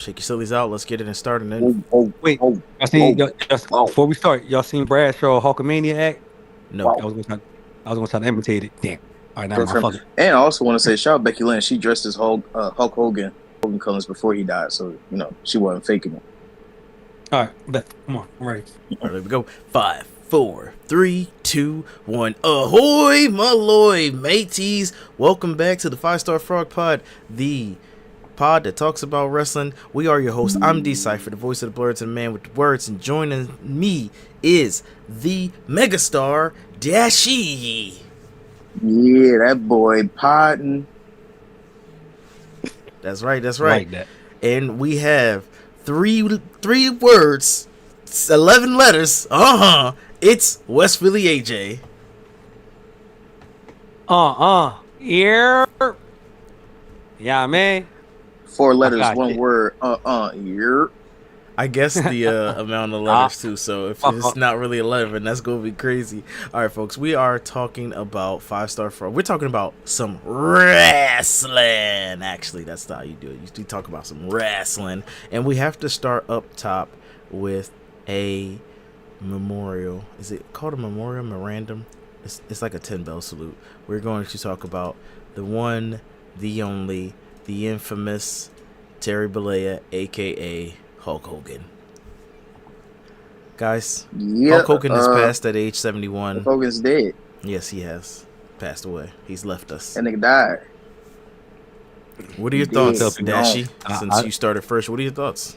Shake your sillies out. Let's get it and start. And then Wait, I seen before we start. Y'all seen Bradshaw Hulkamania act? no. I was gonna try to imitate it. Damn. All right, now fuck it. And I also want to say, shout out Becky Lynch. She dressed as Hulk Hogan colors before he died, so she wasn't faking it. All right, come on, I'm ready. All right, there we go. 5, 4, 3, 2, 1. Ahoy, Maloy, mateys! Welcome back to the 5-Star Frog Pod, the pod that talks about wrestling. We are your hosts. I'm D Cypher, the voice of the Blerds and man with the words, and joining me is the megastar Dashi. Yeah, that boy Podden. That's right. Like that. And we have three words, 11 letters. It's West Philly AJ. Yeah. Yeah, man. 4 letters, 1 word. Yeah. I guess the amount of letters too. So if it's not really 11, that's gonna be crazy. All right, folks, we are talking about 5-Star Frog. We're talking about some wrestling. Actually, that's how you do it. You talk about some wrestling, and we have to start up top with a memorial. Is it called a memorial? Memorandum? It's like a 10-bell salute. We're going to talk about the one, the only, the infamous Terry Bollea, aka Hulk Hogan. Guys, Hulk Hogan has passed at age 71. Hulk Hogan's dead. Yes, he has passed away. He's left us. That nigga died. What are your thoughts, Dashi? Since you started first, what are your thoughts?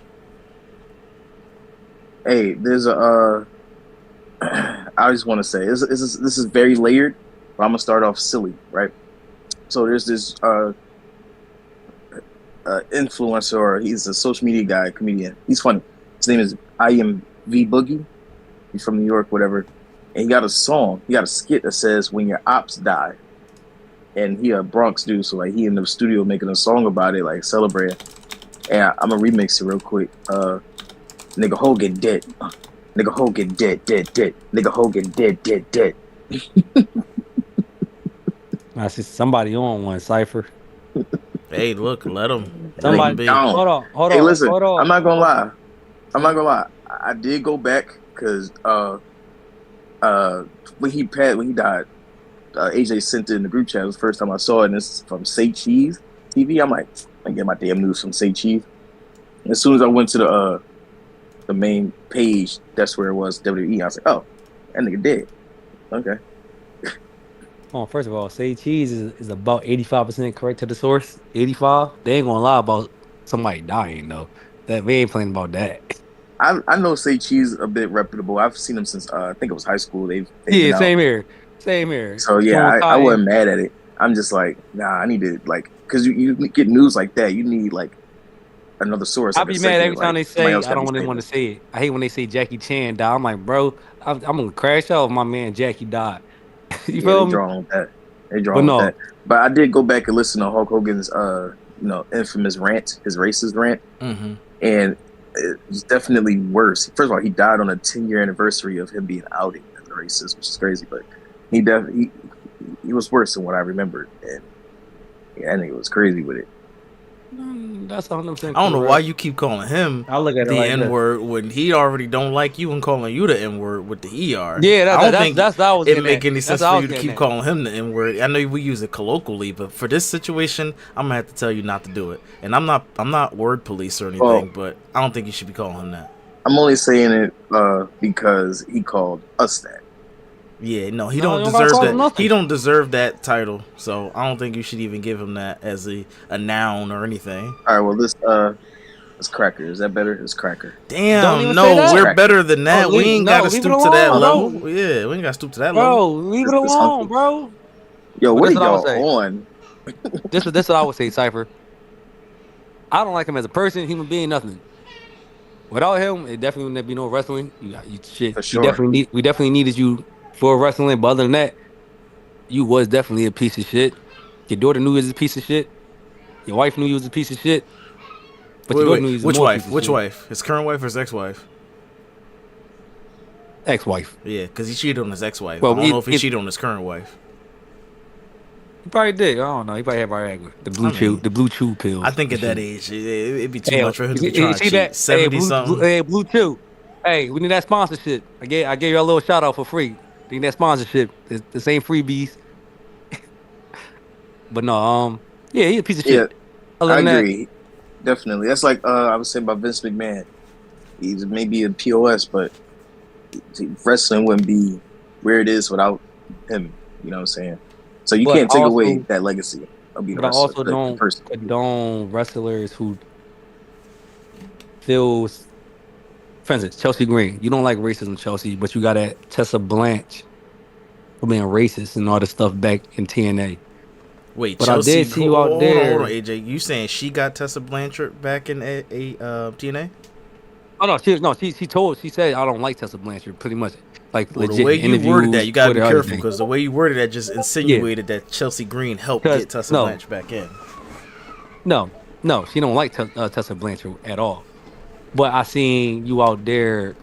Hey, there's a I just want to say this is very layered, but I'm gonna start off silly, right? So there's this influencer, or he's a social media guy, comedian. He's funny. His name is V Boogie. He's from New York, whatever. And he got a skit that says "When your ops die," and he a Bronx dude, so like he in the studio making a song about it, like celebrating. And I'm gonna remix it real quick. Nigga Hogan dead. Nigga Hogan dead. Nigga Hogan dead. I see somebody on one, Cypher. Hey, look, let him. Somebody, hold on. Hey, listen, I'm not gonna lie. I did go back because when he died, AJ sent it in the group chat. It was the first time I saw it, and it's from Say Cheese TV. I'm like, I get my damn news from Say Cheese. And as soon as I went to the main page, that's where it was, WWE. I was like, oh, that nigga dead. Okay. Oh, first of all, Say Cheese is about 85% correct to the source. 85. They ain't gonna lie about somebody dying though. That we ain't playing about that. I know Say Cheese a bit reputable. I've seen them since I think it was high school. They've same here. So yeah, I wasn't mad at it. I'm just like, nah, I need to because you get news like that, you need like another source. I'll be mad every time they say. I don't really want to say it. I hate when they say Jackie Chan died. I'm like, bro, I'm gonna crash out if my man Jackie died. You feel me? They draw with that. But I did go back and listen to Hulk Hogan's infamous rant, his racist rant, and it's definitely worse. First of all, he died on a 10-year anniversary of him being outed as a racist, which is crazy. But he was worse than what I remembered, and yeah, I think it was crazy with it. That's 100%. I don't know why you keep calling him the N-word when he already don't like you and calling you the N-word with the ER. Yeah, I don't think it make any sense for you to keep calling calling him the N-word. I know we use it colloquially, but for this situation, I'm gonna have to tell you not to do it. And I'm not word police or anything, but I don't think you should be calling him that. I'm only saying it because he called us that. Yeah, no, he don't deserve that. Nothing. He don't deserve that title, so I don't think you should even give him that as a noun or anything. All right, well, this Cracker. Is that better? It's Cracker. Damn, no, we're better than that. We ain't got to stoop to that level. Yeah, we ain't got to stoop to that level. Bro, leave it alone, bro. Yo, what are y'all on? This is what I would say, Cypher. I don't like him as a person, human being, nothing. Without him, it definitely wouldn't be no wrestling. You shit. For sure. We definitely needed you for wrestling, but other than that, you was definitely a piece of shit. Your daughter knew you was a piece of shit. Your wife knew you was a piece of shit. But your daughter knew you was Which wife? His current wife or his ex-wife? Ex-wife. Yeah, because he cheated on his ex-wife. Well, I don't know if he cheated on his current wife. He probably did. I don't know. He probably had Viagra. The blue chew pills. I think at that age, it'd be too much for him to be you trying to see cheat. that? 70 something. Hey, blue chew. Hey, we need that sponsorship. I gave you a little shout out for free. Need that sponsorship. The same freebies. But no, yeah, he's a piece of shit. I agree. Definitely. That's like I was saying about Vince McMahon. He's maybe a POS, but wrestling wouldn't be where it is without him. You know what I'm saying? So you can't take away that legacy of being a wrestler. But I also don't condone wrestlers who feels. For instance, Chelsea Green. You don't like racism, Chelsea, but you got at Tessa Blanche for being racist and all this stuff back in TNA. Wait, but Chelsea, I did see you out there. Hold on, AJ. You saying she got Tessa Blanchard back in TNA? Oh no, she said I don't like Tessa Blanchard. Pretty much, like legit. The way you worded that, you gotta be careful because the way you worded that just insinuated that Chelsea Green helped get Tessa Blanchard back in. No, she don't like Tessa Blanchard at all. But I seen you out there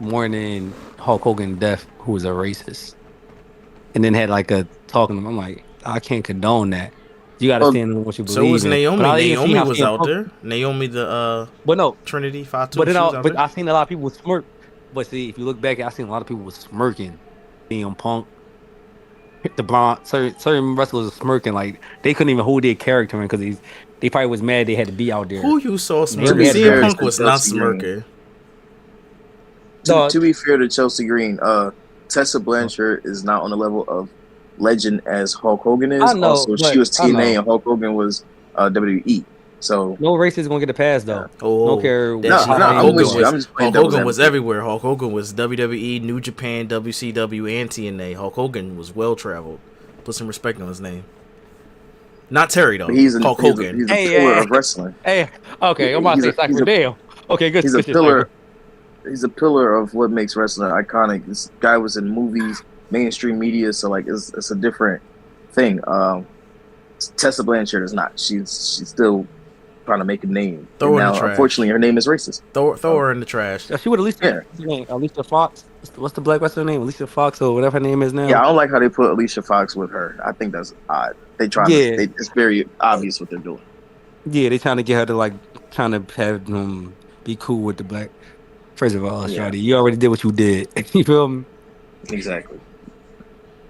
mourning Hulk Hogan death, who was a racist, and then had like a talking to him. I'm like, I can't condone that. You got to stand on what you believe. So was Naomi. Naomi was out there. Naomi, but no Trinity 5'2". But I seen a lot of people smirk. But see, if you look back, I seen a lot of people was smirking. CM Punk, the blonde, certain wrestlers were smirking like they couldn't even hold their character in because they probably was mad they had to be out there. Who you saw smirking? CM Punk was not smirking. To be fair to Chelsea Green, Tessa Blanchard is not on the level of legend as Hulk Hogan is. Also, she was TNA and Hulk Hogan was WWE. So no race is gonna get a pass though. Oh, don't care. Hulk Hogan was everywhere. Hulk Hogan was WWE, New Japan, WCW, and TNA. Hulk Hogan was well traveled. Put some respect on his name. Not Terry though. Hulk Hogan. He's a pillar of wrestling. Hey, okay, I'm about to say Cypher. Damn. Okay, good. He's a pillar. He's a pillar of what makes wrestling iconic. This guy was in movies, mainstream media, so like it's a different thing. Tessa Blanchard is not. She's still trying to make a name. Throw her in the trash. Unfortunately, her name is racist. Throw her in the trash. She would at least Alicia Fox. What's the black wrestler name? Alicia Fox or whatever her name is now. Yeah, I don't like how they put Alicia Fox with her. I think that's odd. They try. Yeah. It's very obvious what they're doing. Yeah, they trying to get her to like trying to have them be cool with the black. First of all, Shawty, you already did what you did. You feel me? Exactly.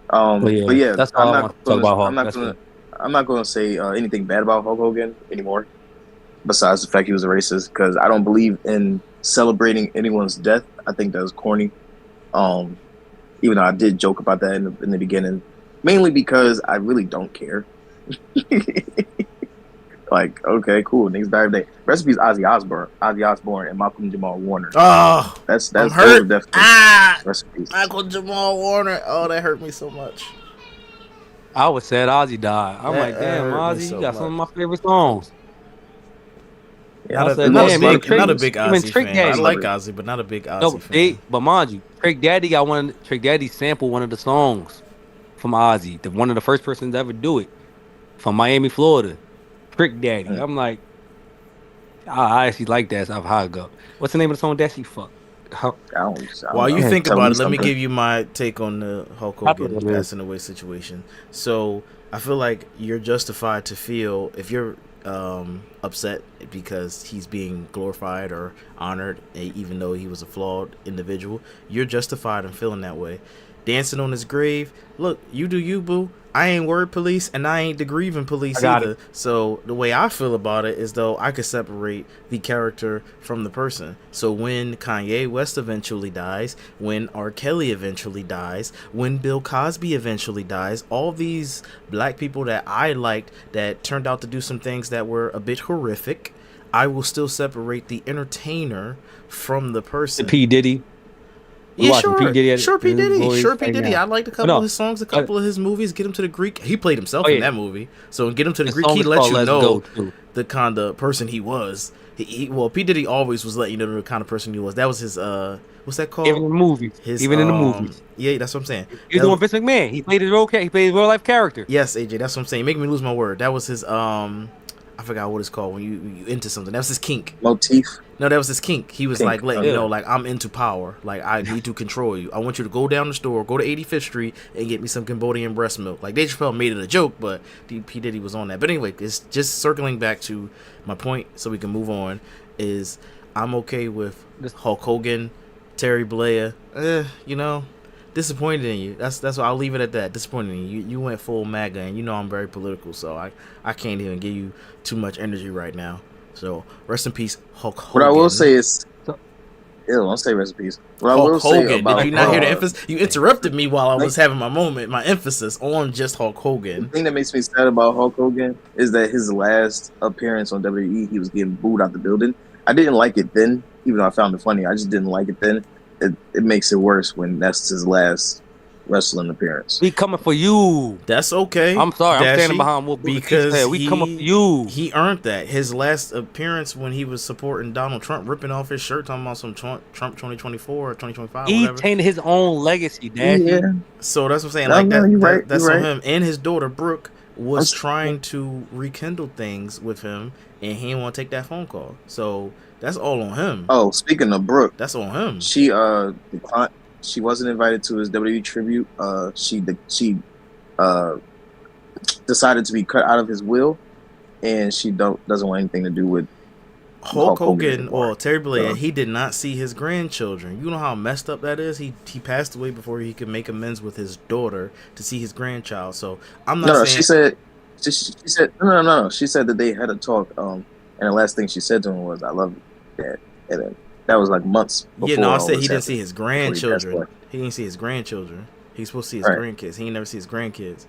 But yeah, that's all I want to talk about Hulk. I'm not going to say anything bad about Hulk Hogan anymore, besides the fact he was a racist, because I don't believe in celebrating anyone's death. I think that was corny. Even though I did joke about that in the beginning, mainly because I really don't care. Like, okay, cool. Niggas died today. Recipes Ozzy Osbourne and Malcolm Jamal Warner. Oh, that's hurt. Recipes. Michael Jamal Warner. Oh, that hurt me so much. I was sad Ozzy died. I'm like, damn, Ozzy, you got some of my favorite songs. Yeah, not a big Ozzy fan. I like Ozzy, but not a big Ozzy fan. But mind you, Trick Daddy sampled one of the songs from Ozzy. One of the first persons to ever do it from Miami, Florida. Trick Daddy. I'm like, I actually like that. That's how I go. What's the name of the song that she fucked? While you think about it, let me give you my take on the Hulk Hogan passing away situation. So I feel like you're justified to feel if you're upset because he's being glorified or honored, even though he was a flawed individual. You're justified in feeling that way. Dancing on his grave. Look, you do you, boo. I ain't word police and I ain't the grieving police either. So the way I feel about it is though I could separate the character from the person. So when Kanye West eventually dies, when R. Kelly eventually dies, when Bill Cosby eventually dies, all these black people that I liked that turned out to do some things that were a bit horrific, I will still separate the entertainer from the person. The P. Diddy. Yeah, sure. P. Diddy. I liked a couple of his songs, a couple of his movies. Get him to the Greek. He played himself in that movie. So Get Him to the Greek, he let you know the kind of person he was. P. Diddy always was letting you know the kind of person he was. That was his what's that called? Even in the movies. Even in the movies. Yeah, that's what I'm saying. He was doing Vince McMahon. He played his real life character. Yes, AJ, that's what I'm saying. Make me lose my word. That was his I forgot what it's called when you into something. That was his kink. Motif. No, that was his kink. He was like letting you Yeah. know, like, I'm into power. Like, I need to control you. I want you to go down the store, go to 85th Street, and get me some Cambodian breast milk. Like, Dave Chappelle made it a joke, but P. Diddy was on that. But anyway, it's just circling back to my point so we can move on, is I'm okay with Hulk Hogan, Terry Bollea. You know, disappointed in you. That's what I'll leave it at that. Disappointed in you. You went full MAGA, and you know I'm very political, so I can't even give you too much energy right now. So rest in peace, Hulk Hogan. What I will say is, don't say rest in peace. What Hulk I will Hogan. say about, did you not hear the emphasis? You interrupted me while I was having my moment. My emphasis on just Hulk Hogan. The thing that makes me sad about Hulk Hogan is that his last appearance on WWE, he was getting booed out the building. I didn't like it then, even though I found it funny. I just didn't like it then. It makes it worse when that's his last wrestling appearance. We coming for you. That's okay. I'm sorry. Dashi, I'm standing behind what because said. We coming for you. He earned that. His last appearance when he was supporting Donald Trump, ripping off his shirt, talking about some Trump 2024 or 2025. He whatever. tainted his own legacy, Dashi. Yeah. So that's what I'm saying. No, like no, that. you're right, That's you're on right. him. And his daughter Brooke was trying to rekindle things with him, and he didn't want to take that phone call. So that's all on him. Oh, speaking of Brooke, That's on him. she declined. She wasn't invited to his WWE tribute. She decided to be cut out of his will, and she doesn't want anything to do with Hulk Hogan anymore. or Terry Bollea. So- He did not see his grandchildren. You know how messed up that is. He passed away before he could make amends with his daughter to see his grandchild. So I'm not saying. She said no. She said that they had a talk. And the last thing she said to him was, "I love you, Dad." And then that was like months before. Yeah, no, I all said this he didn't happened, see his before he passed grandchildren. away. He didn't see his grandchildren. He's supposed to see his Right. grandkids. He ain't never see his grandkids.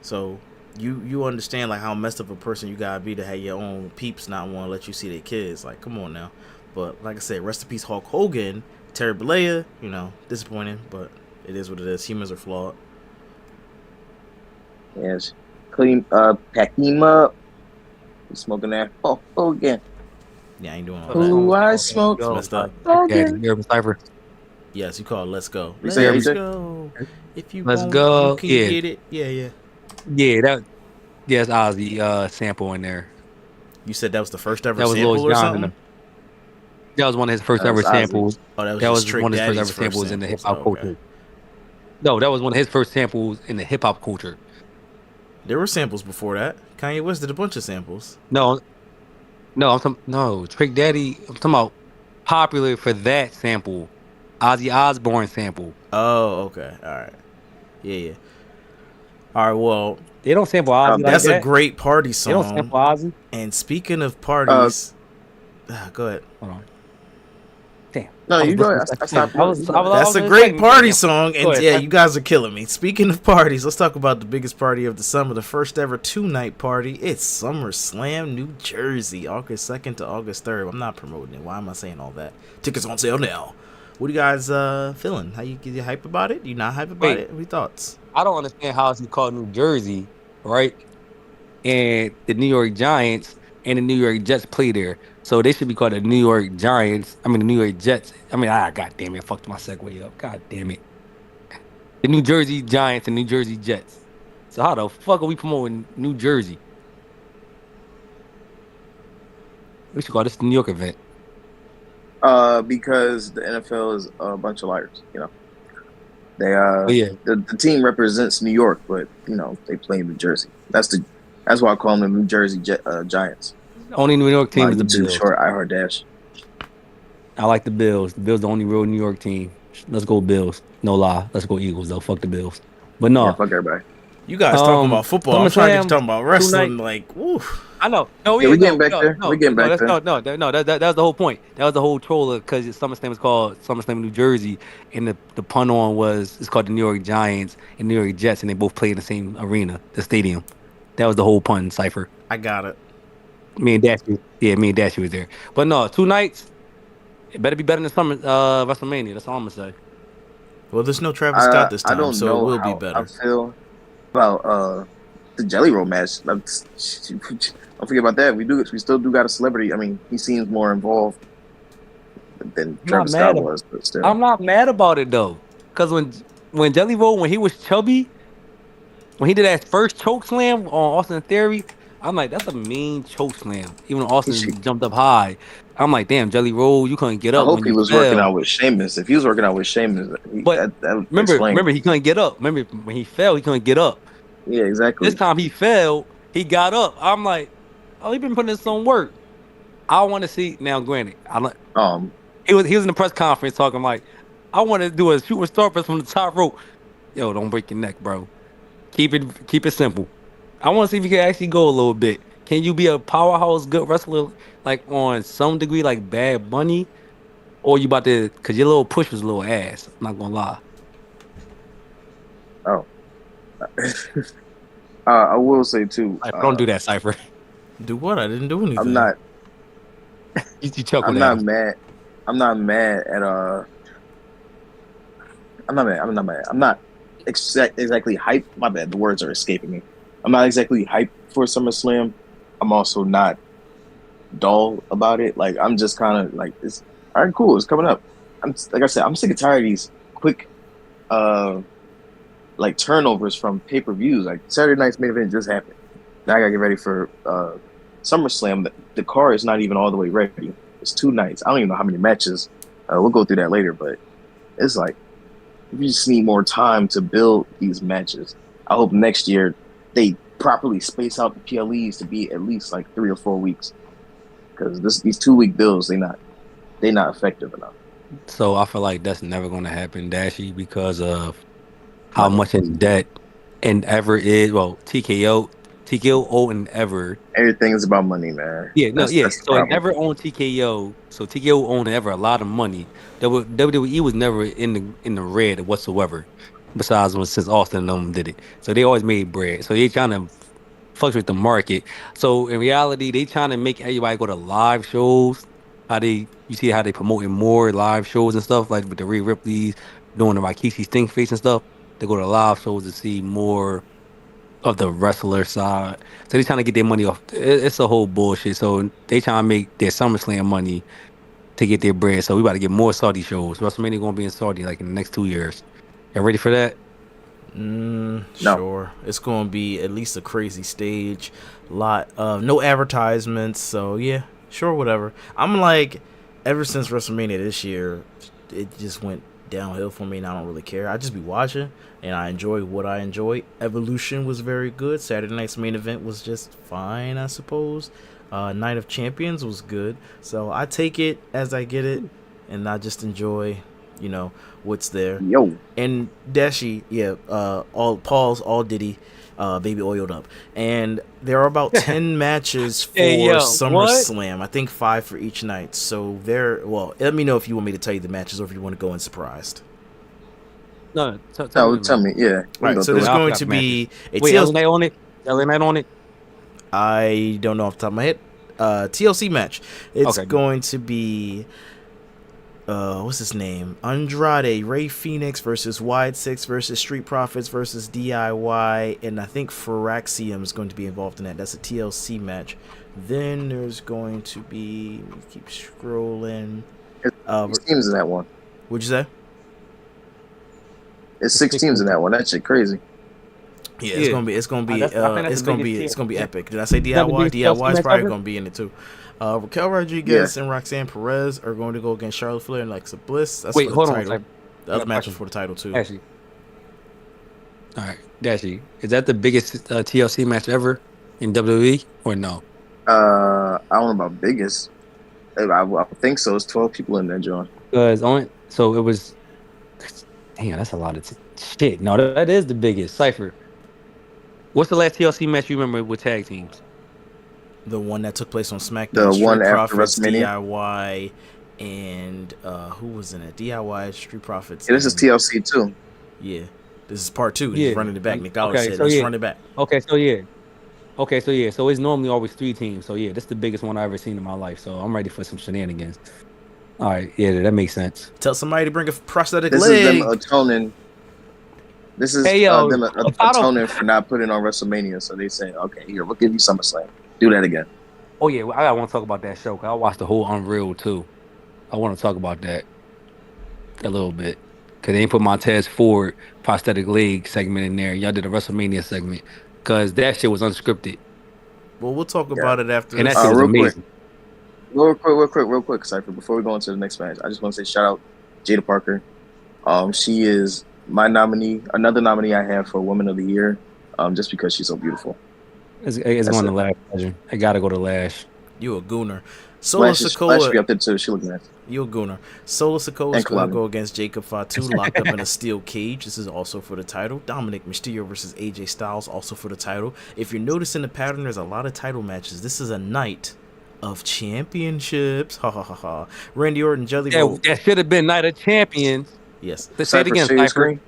So you understand like how messed up a person you gotta be to have your own peeps not want to let you see their kids. Like, come on now. But like I said, rest in peace, Hulk Hogan, Terry Bollea. You know, disappointing, but it is what it is. Humans are flawed. Yes, pack him up. He's smoking that Hulk Hogan. Yeah, I ain't doing all Who that. I smoke. It's messed up. Okay, you're Cypher. Yes, you call it Let's Go. You Let's say AJ? go. If you Let's want, go. you can Yeah. get it. Yeah. Yeah, that's Ozzy sample in there. You said that was the first ever That was sample Louis or Johnson. something? That was one of his first That ever was Ozzy. samples. Oh, that was, That just was Trick one of his Daddy's first ever samples in the hip hop samples. culture. No, that was one of his first samples in the hip hop culture. There were samples before that. Kanye West did a bunch of samples. No, Trick Daddy. I'm talking about popular for that sample, Ozzy Osbourne sample. Oh, okay. All right. Yeah. All right, well, They don't sample Ozzy like that's that. a great party They don't song. sample Ozzy. And speaking of parties, go ahead. Hold on. Damn. No, you go ahead. I stopped. That's a great party song, and yeah, you guys are killing me. Speaking of parties, let's talk about the biggest party of the summer, the first ever 2-night party. It's SummerSlam, New Jersey, August 2nd to August 3rd. I'm not promoting it. Why am I saying all that? Tickets on sale now. What are you guys feeling? How you hype about it? You not hype about it? What are your thoughts? I don't understand how it's called New Jersey, right? And the New York Giants and the New York Jets play there. So they should be called the New York Giants. I mean, the New York Jets. I mean, god damn it. I fucked my segue up. God damn it. The New Jersey Giants and New Jersey Jets. So how the fuck are we promoting New Jersey? We should call this the New York event. Because the NFL is a bunch of liars. You know, they Yeah. the team represents New York, but you know they play in New Jersey. That's why I call them the New Jersey Giants. Only New York team is the Too Bills. short. iHeart Dash. I like the Bills. The Bills the only real New York team. Let's go Bills. No lie. Let's go Eagles though. Fuck the Bills. But no. Yeah, fuck everybody. You guys talking about football. I'm trying to get you talking about wrestling. tonight. Like, woo. I know. No, Yeah, we're getting back there. No, We're getting back there. No, that was the whole point. That was the whole troller because SummerSlam was called SummerSlam New Jersey, and the pun on was it's called the New York Giants and New York Jets, and they both play in the same arena, the stadium. That was the whole pun, Cypher. I got it. Me and Dashi was there. But no, 2 nights. It better be better than WrestleMania. That's all I'm gonna say. Well, there's no Travis Scott this time, I don't so know it will how be better. I feel about the Jelly Roll match. Don't forget about that. We still do got a celebrity. I mean, he seems more involved than Travis Scott was, but still. I'm not mad about it though, because when Jelly Roll, when he was chubby, when he did that first choke slam on Austin Theory, I'm like, that's a mean choke slam. Even when Austin jumped up high, I'm like, damn, Jelly Roll, you couldn't get I up hope when he you was working fell. out with Sheamus. If he was working out with Sheamus, But that would explain. remember, he couldn't get up. Remember when he fell, he couldn't get up. Yeah, This exactly. time he fell, he got up. I'm like, oh, he been putting in some work. I want to see now. Granted, he was in the press conference talking like, I want to do a shooting star press from the top rope. Yo, don't break your neck, bro. Keep it simple. I want to see if you can actually go a little bit. Can you be a powerhouse, good wrestler, like on some degree, like Bad Bunny, or you about to? Because your little push was a little ass. I'm not gonna lie. Oh, I will say too. Don't do that, Cypher. Do what? I didn't do anything. I'm not. You chuckled I'm at not him. mad. I'm not mad at I'm not mad. I'm not mad. I'm not exactly hyped. My bad. The words are escaping me. I'm not exactly hyped for SummerSlam. I'm also not dull about it. Like I'm just kind of like, it's all right. Cool. It's coming up. Like I said, I'm sick and tired of these quick, like turnovers from pay-per-views. Like Saturday night's main event just happened. Now I gotta get ready for SummerSlam. The car is not even all the way ready. It's 2 nights. I don't even know how many matches. We'll go through that later, but it's like we just need more time to build these matches. I hope next year they properly space out the PLEs to be at least like 3 or 4 weeks, because these 2-week builds they're not effective enough. So I feel like that's never gonna happen, Dashy, because of how much in debt Endeavor is. Well, TKO and Ever. Everything is about money, man. Yeah, no, That's yeah. the So problem. Endeavor owned TKO. So TKO owned Ever a lot of money. WWE was never in the red whatsoever. Besides since Austin and them did it, so they always made bread. So they trying to fluctuate the market. So in reality, they trying to make everybody go to live shows. You see how they promoting more live shows and stuff, like with the Rhea Ripley's doing the Rikishi Stink Face and stuff. They go to live shows to see more of the wrestler side. So they trying to get their money off. It's a whole bullshit. So they trying to make their SummerSlam money to get their bread. So we about to get more Saudi shows. WrestleMania gonna be in Saudi like in the next 2 years. You ready for that? No. Sure. It's going to be at least a crazy stage. Lot of no advertisements. So yeah, sure, whatever. I'm like, ever since WrestleMania this year, it just went downhill for me, and I don't really care. I just be watching, and I enjoy what I enjoy. Evolution was very good. Saturday night's main event was just fine, I suppose. Night of Champions was good. So I take it as I get it, and I just enjoy, what's there. Yo. And Dashi, all Paul's, all Diddy, baby oiled up. And there are about 10 matches for SummerSlam. I think 5 for each night. So let me know if you want me to tell you the matches or if you want to go in surprised. No, tell me. Yeah. All right, so there's going to be a TLC night on it. LA night on it. I don't know off the top of my head. TLC match. It's going to be what's his name? Andrade, Ray Phoenix versus Wide Six versus Street Profits versus DIY, and I think Firaxium is going to be involved in that. That's a TLC match. Then there's going to be, keep scrolling. There's teams in that one. What'd you say? It's 6 teams in that one. That shit crazy. Yeah, it's gonna be epic. Did I say DIY? DIY is probably gonna be in it too. Raquel Rodriguez and Roxanne Perez are going to go against Charlotte Flair and Alexa Bliss. That's for the title. The other match was for the title too. Actually. All right, Dashi, is that the biggest TLC match ever in WWE or no? I don't know about biggest. I think so. It's 12 people in there, John. So it was. Damn, that's a lot of shit. No, that is the biggest. Cypher. What's the last TLC match you remember with tag teams? The one that took place on SmackDown. The one after WrestleMania. DIY and who was in it? DIY, Street Profits. Yeah, this is TLC too. Yeah, this is part 2. He's running it back. Nick Aldis said, let's run it back. So it's normally always 3 teams. So yeah, this is the biggest one I've ever seen in my life. So I'm ready for some shenanigans. All right, yeah, that makes sense. Tell somebody to bring a prosthetic leg. This is them atoning. This is them atoning for not putting on WrestleMania. So they say, okay, here, we'll give you SummerSlam. Do that again. Oh yeah, I want to talk about that show. Cause I watched the whole Unreal too. I want to talk about that a little bit. Cause they ain't put Montez Ford prosthetic leg segment in there. Y'all did a WrestleMania segment. Cause that shit was unscripted. Well, we'll talk about it after. And that shit was amazing. Real quick, Cypher. Before we go into the next match, I just want to say shout out Jada Parker. She is my nominee, another nominee I have for Woman of the Year, just because she's so beautiful. It's going to Lash. I gotta go to Lash. You a gooner. Sola Sikoa. Lash be up there too. She looks nice. You a gooner. Sola Sikoa is going to go against Jacob Fatu, locked up in a steel cage. This is also for the title. Dominic Mysterio versus AJ Styles, also for the title. If you're noticing the pattern, there's a lot of title matches. This is a night of championships. Ha ha ha ha. Randy Orton, Jelly Roll. That should have been Night of Champions. Yes. Let's say it again, Cypher.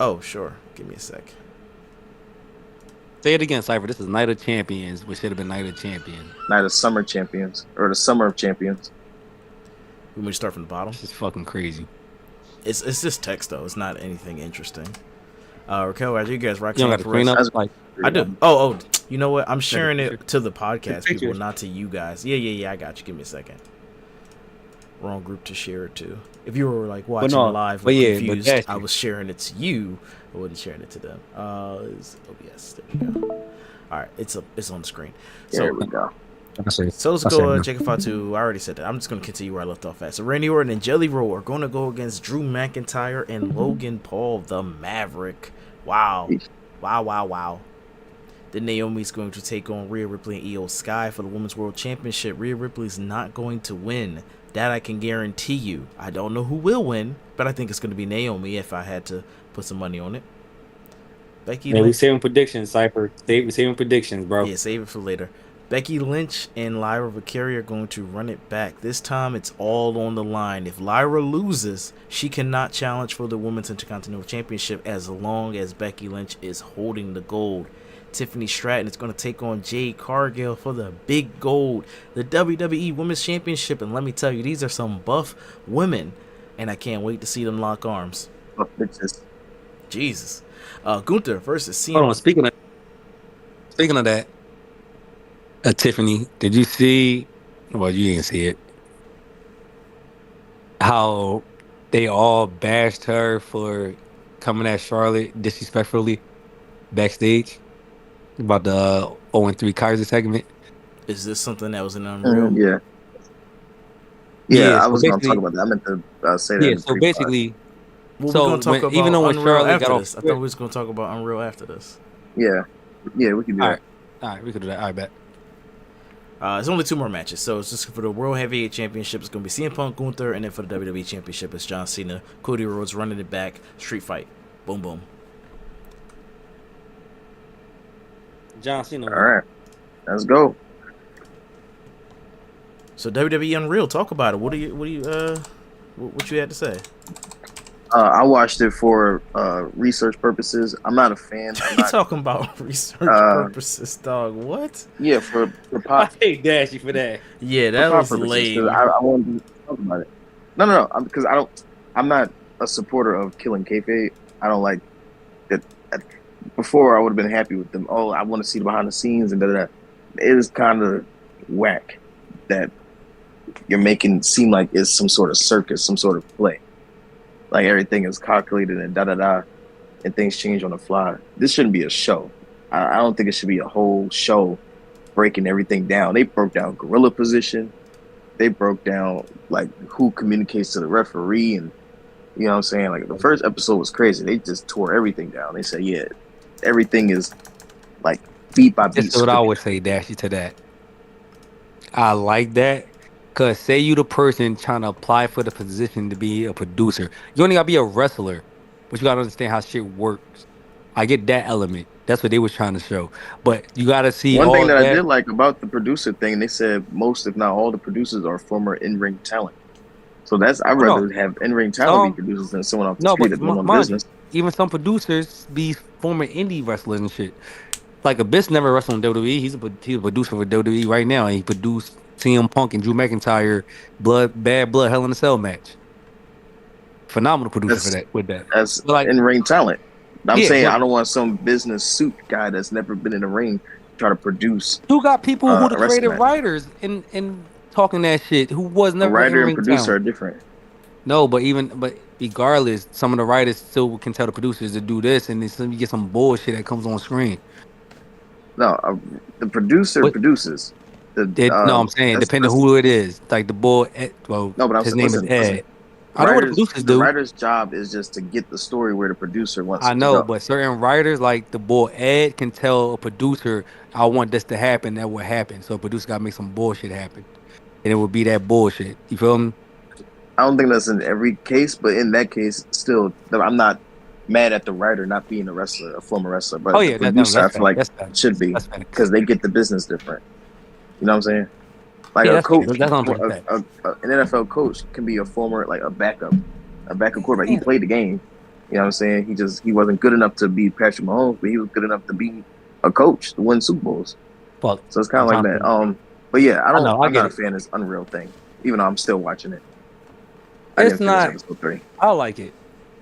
Oh, sure. Give me a sec. Say it again, Cypher. This is Night of Champions, which should have been Night of Champions. Night of Summer Champions, or the Summer of Champions. We want to start from the bottom. This is fucking crazy. It's just text though. It's not anything interesting. Raquel, are you guys rocking? You don't got the screen up? Like, I do. Oh, you know what? I'm sharing it to the podcast people, not to you guys. Yeah. I got you. Give me a second. Wrong group to share it to. If you were like watching live or confused, I was sharing it to you. I wasn't sharing it to them. It's OBS. There we go. All right, it's on the screen. So there we go. So let's go, Jacob Fatu. I already said that. I'm just going to continue where I left off at. So Randy Orton and Jelly Roll are going to go against Drew McIntyre and Logan Paul, the Maverick. Wow. Then Naomi's going to take on Rhea Ripley and Io Sky for the Women's World Championship. Rhea Ripley's not going to win. That I can guarantee you. I don't know who will win, but I think it's going to be Naomi if I had to put some money on it. Becky Lynch. We saving predictions, Cypher. Saving predictions, bro. Yeah, save it for later. Becky Lynch and Lyra Valkyrie are going to run it back. This time, it's all on the line. If Lyra loses, she cannot challenge for the Women's Intercontinental Championship as long as Becky Lynch is holding the gold. Tiffany Stratton is going to take on Jade Cargill for the big gold, the WWE Women's Championship. And let me tell you, these are some buff women, and I can't wait to see them lock arms. Buff bitches. Jesus. Gunther versus CM. Hold on, speaking of that, Tiffany, did you see? Well, you didn't see it. How they all bashed her for coming at Charlotte disrespectfully backstage about the 0-3 Kaiser segment. Is this something that was in Unreal? Yeah, I was going to talk about that. I meant to say that. Yeah, so basically, we're going to talk about even though when Unreal Charlotte after got this. I thought we was going to talk about Unreal after this. Yeah, we can do that. All right, we could do that. I bet. It's only 2 more matches, so it's just for the World Heavyweight Championship. It's going to be CM Punk, Gunther, and then for the WWE Championship, it's John Cena, Cody Rhodes running it back, street fight, boom, boom. John Cena. All right, let's go. So WWE Unreal, talk about it. What you had to say? I watched it for research purposes. I'm not a fan. You talking about research purposes, dog? What? Yeah, for pop. I hate Dashi for that. Yeah, that was lame. I wanted to talk about it. No, because I'm not a supporter of killing kayfabe. I don't like that. Before I would have been happy with them. Oh, I want to see the behind the scenes and da. It is kind of whack that you're making it seem like it's some sort of circus, some sort of play. Like everything is calculated and and things change on the fly. This shouldn't be a show. I don't think it should be a whole show breaking everything down. They broke down gorilla position. They broke down like who communicates to the referee, and you know what I'm saying? Like the first episode was crazy. They just tore everything down. They said, yeah, everything is like beat by beat. That's what I would say, Dashi, to that. I like that. Because say you the person trying to apply for the position to be a producer. You only got to be a wrestler. But you got to understand how shit works. I get that element. That's what they was trying to show. But you got to see one thing that I did like about the producer thing, they said most, if not all, the producers are former in-ring talent. So that's, I'd rather have in-ring talent be producers than someone off the street that's on business. Even some producers be former indie wrestlers and shit. Like Abyss never wrestled in WWE. He's a producer for WWE right now, and he produced CM Punk and Drew McIntyre Bad Blood Hell in a Cell match. Phenomenal producer with that. That's like in-ring talent. I'm saying I don't want some business suit guy that's never been in the ring try to produce. You got people who the creative writers and talking that shit who was never a writer and producer are different. No, but regardless, some of the writers still can tell the producers to do this, and then you get some bullshit that comes on screen. No, the producer produces. No, I'm saying depending who it is. Like the boy, well, no, but his name is Ed. Listen. I know what the producers do. The writer's job is just to get the story where the producer wants it to go. I know, but certain writers, like the boy Ed, can tell a producer, I want this to happen, that will happen. So a producer got to make some bullshit happen. And it would be that bullshit. You feel me? I don't think that's in every case, but in that case, still, I'm not mad at the writer not being a former wrestler. But the producer, I feel like should be, because they get the business different. You know what I'm saying? Like a coach, an NFL coach can be a former, like a backup quarterback. He played the game. You know what I'm saying? He wasn't good enough to be Patrick Mahomes, but he was good enough to be a coach to win Super Bowls. So it's kind of like that. But yeah, I'm not a fan of this Unreal thing, even though I'm still watching it. It's not. Episode 3. I like it,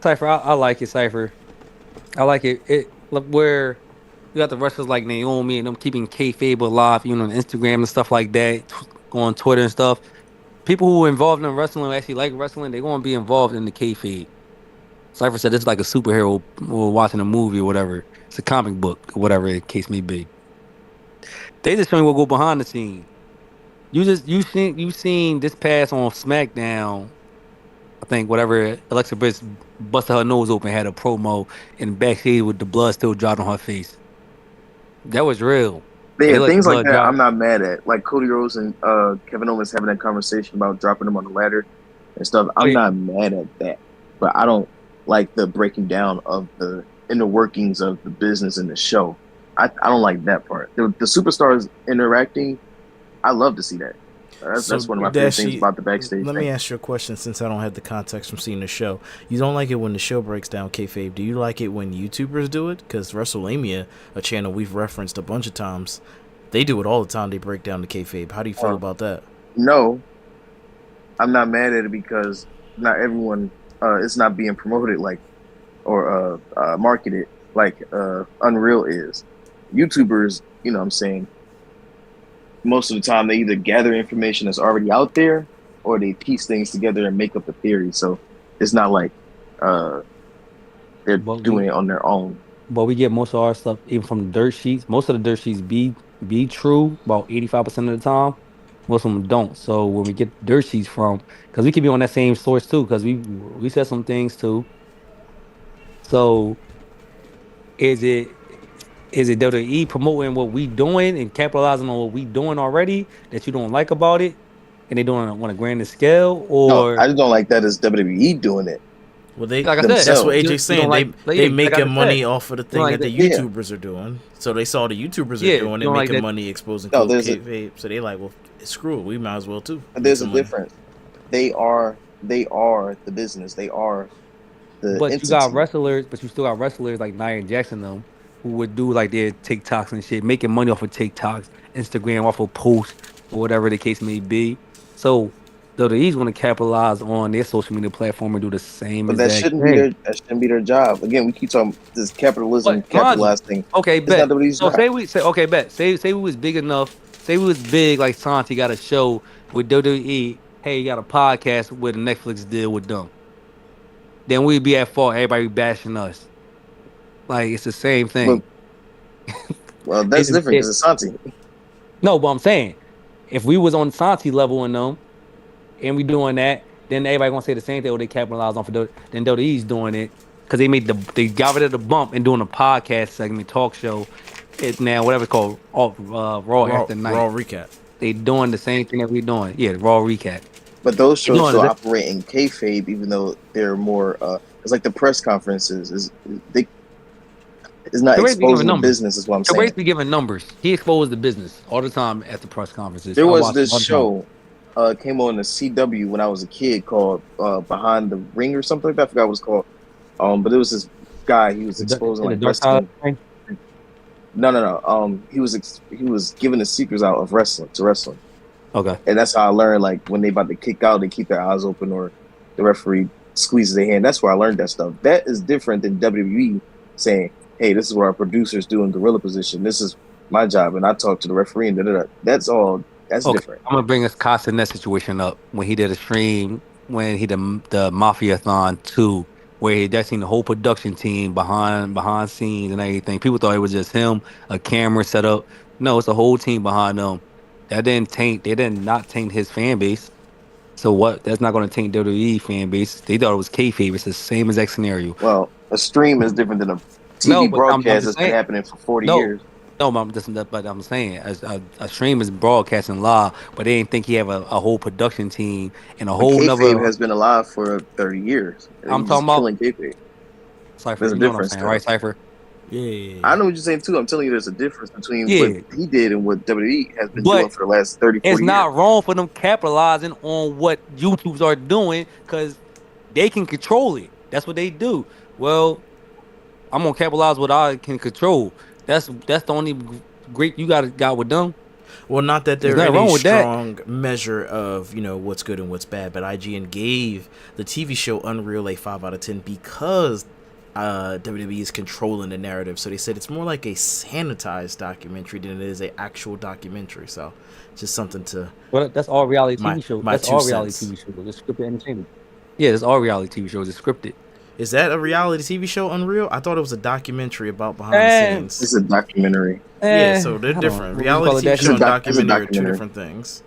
Cypher. I like it, Cypher. I like it. It where you got the wrestlers like Naomi and them keeping kayfabe alive, on Instagram and stuff like that, on Twitter and stuff. People who are involved in wrestling, actually like wrestling, they're going to be involved in the kayfabe. Cypher said it's like a superhero or watching a movie or whatever. It's a comic book or whatever the case may be. They just showing what go behind the scene. You seen this pass on SmackDown. I think whatever Alexa Bliss busted her nose open, had a promo in backstage with the blood still dropped on her face. That was real. Yeah, things like that I'm not mad at. Like Cody Rhodes and Kevin Owens having that conversation about dropping them on the ladder and stuff. I'm not mad at that. But I don't like the breaking down of the inner workings of the business and the show. I don't like that part. The superstars interacting, I love to see that. That's one of my favorite things about the backstage. Let me ask you a question, since I don't have the context from seeing the show. You don't like it when the show breaks down kayfabe. Do you like it when YouTubers do it? Because WrestleMania, a channel we've referenced a bunch of times, they do it all the time. They break down the kayfabe. How do you feel about that? No, I'm not mad at it because not everyone, it's not being promoted or marketed like Unreal is. YouTubers, you know what I'm saying, most of the time they either gather information that's already out there or they piece things together and make up a theory. So it's not like they're doing it on their own. But we get most of our stuff even from the dirt sheets. Most of the dirt sheets be true about 85% of the time. Most of them don't. So when we get dirt sheets from, because we could be on that same source too, because we said some things too. So is it WWE promoting what we doing and capitalizing on what we doing already that you don't like about it, and they doing it on a grander scale? Or no, I just don't like that as WWE doing it. Well, like I said, that's what AJ's saying. They making money off of the thing that the YouTubers are doing. So they saw the YouTubers are doing it, making money exposing kayfabe. So they like, well, screw it, we might as well too. But there's a difference. They are the business. They are the. But entity. You got wrestlers, but you still got wrestlers like Nia Jackson them, who would do like their TikToks and shit, making money off of TikToks, Instagram, off of posts, or whatever the case may be. So WWE's going to capitalize on their social media platform and do the same. But that shouldn't be their job. Again, we keep talking this capitalism, capitalizing. Okay, bet. So say we was big enough. Say we was big like Santi got a show with WWE. Hey, you got a podcast with a Netflix deal with them. Then we'd be at fault. Everybody bashing us. Like, it's the same thing. Well, that's different because it's Santi. No, but I'm saying, if we was on Santi level in them, and we doing that, then everybody gonna say the same thing. Or they capitalize on for then WWE's doing it because they got rid of the bump and doing a podcast segment, talk show. It's now whatever it's called, Raw After Night. Raw Recap. They doing the same thing that we doing. Yeah, Raw Recap. But those shows still operate in kayfabe, even though they're more. It's like the press conferences. It's not exposing the business, is what I'm saying. Basically giving numbers. He exposed the business all the time at the press conferences. There was this show came on the CW when I was a kid called Behind the Ring or something like that. I forgot what it's called. But it was this guy. He was exposing like wrestling. No. He was giving the secrets out of wrestling. Okay. And that's how I learned. Like when they about to kick out, they keep their eyes open, or the referee squeezes their hand. That's where I learned that stuff. That is different than WWE saying, "Hey, this is what our producers do in gorilla position. This is my job, and I talk to the referee." And da-da-da. That's all. That's different. I'm gonna bring us Costa in that situation up when he did a stream when he did the Mafia-thon 2 where they seen the whole production team behind scenes and everything. People thought it was just him, a camera set up. No, it's a whole team behind them. That didn't taint. They did not taint his fan base. So what? That's not going to taint WWE fan base. They thought it was kayfabe. It's the same exact scenario. Well, a stream is different than a No, TV but I'm broadcast just that's been saying. happening for 40 No, years. no, but I'm saying a stream is broadcasting live, but they didn't think he have a whole production team and a But whole kayfabe nother. has been alive for 30 years. I'm He's talking about killing kayfabe. Cypher. There's a You know what I'm difference, saying, though. right, Cypher? Yeah. I know what you're saying too. I'm telling you, there's a difference between Yeah. what he did and what WWE has been But doing for the last 30, 40 it's years. not wrong for them capitalizing on what YouTubes are doing because they can control it. That's what they do. Well, I'm gonna capitalize what I can control. That's the only great you got with them. Well, not that There's they're nothing in a wrong with that. strong measure of, what's good and what's bad, but IGN gave the TV show Unreal a 5 out of 10 because WWE is controlling the narrative. So they said it's more like a sanitized documentary than it is an actual documentary. So just something to... Well, that's all reality My- TV shows. my That's two all reality cents. TV shows. It's scripted entertainment. Yeah, that's all reality TV shows. It's scripted. Is that a reality TV show, Unreal? I thought it was a documentary about behind the It's scenes. a documentary. Yeah, so they're I don't different. know. What you call it, Reality TV that show and It's a documentary are two documentary. different things.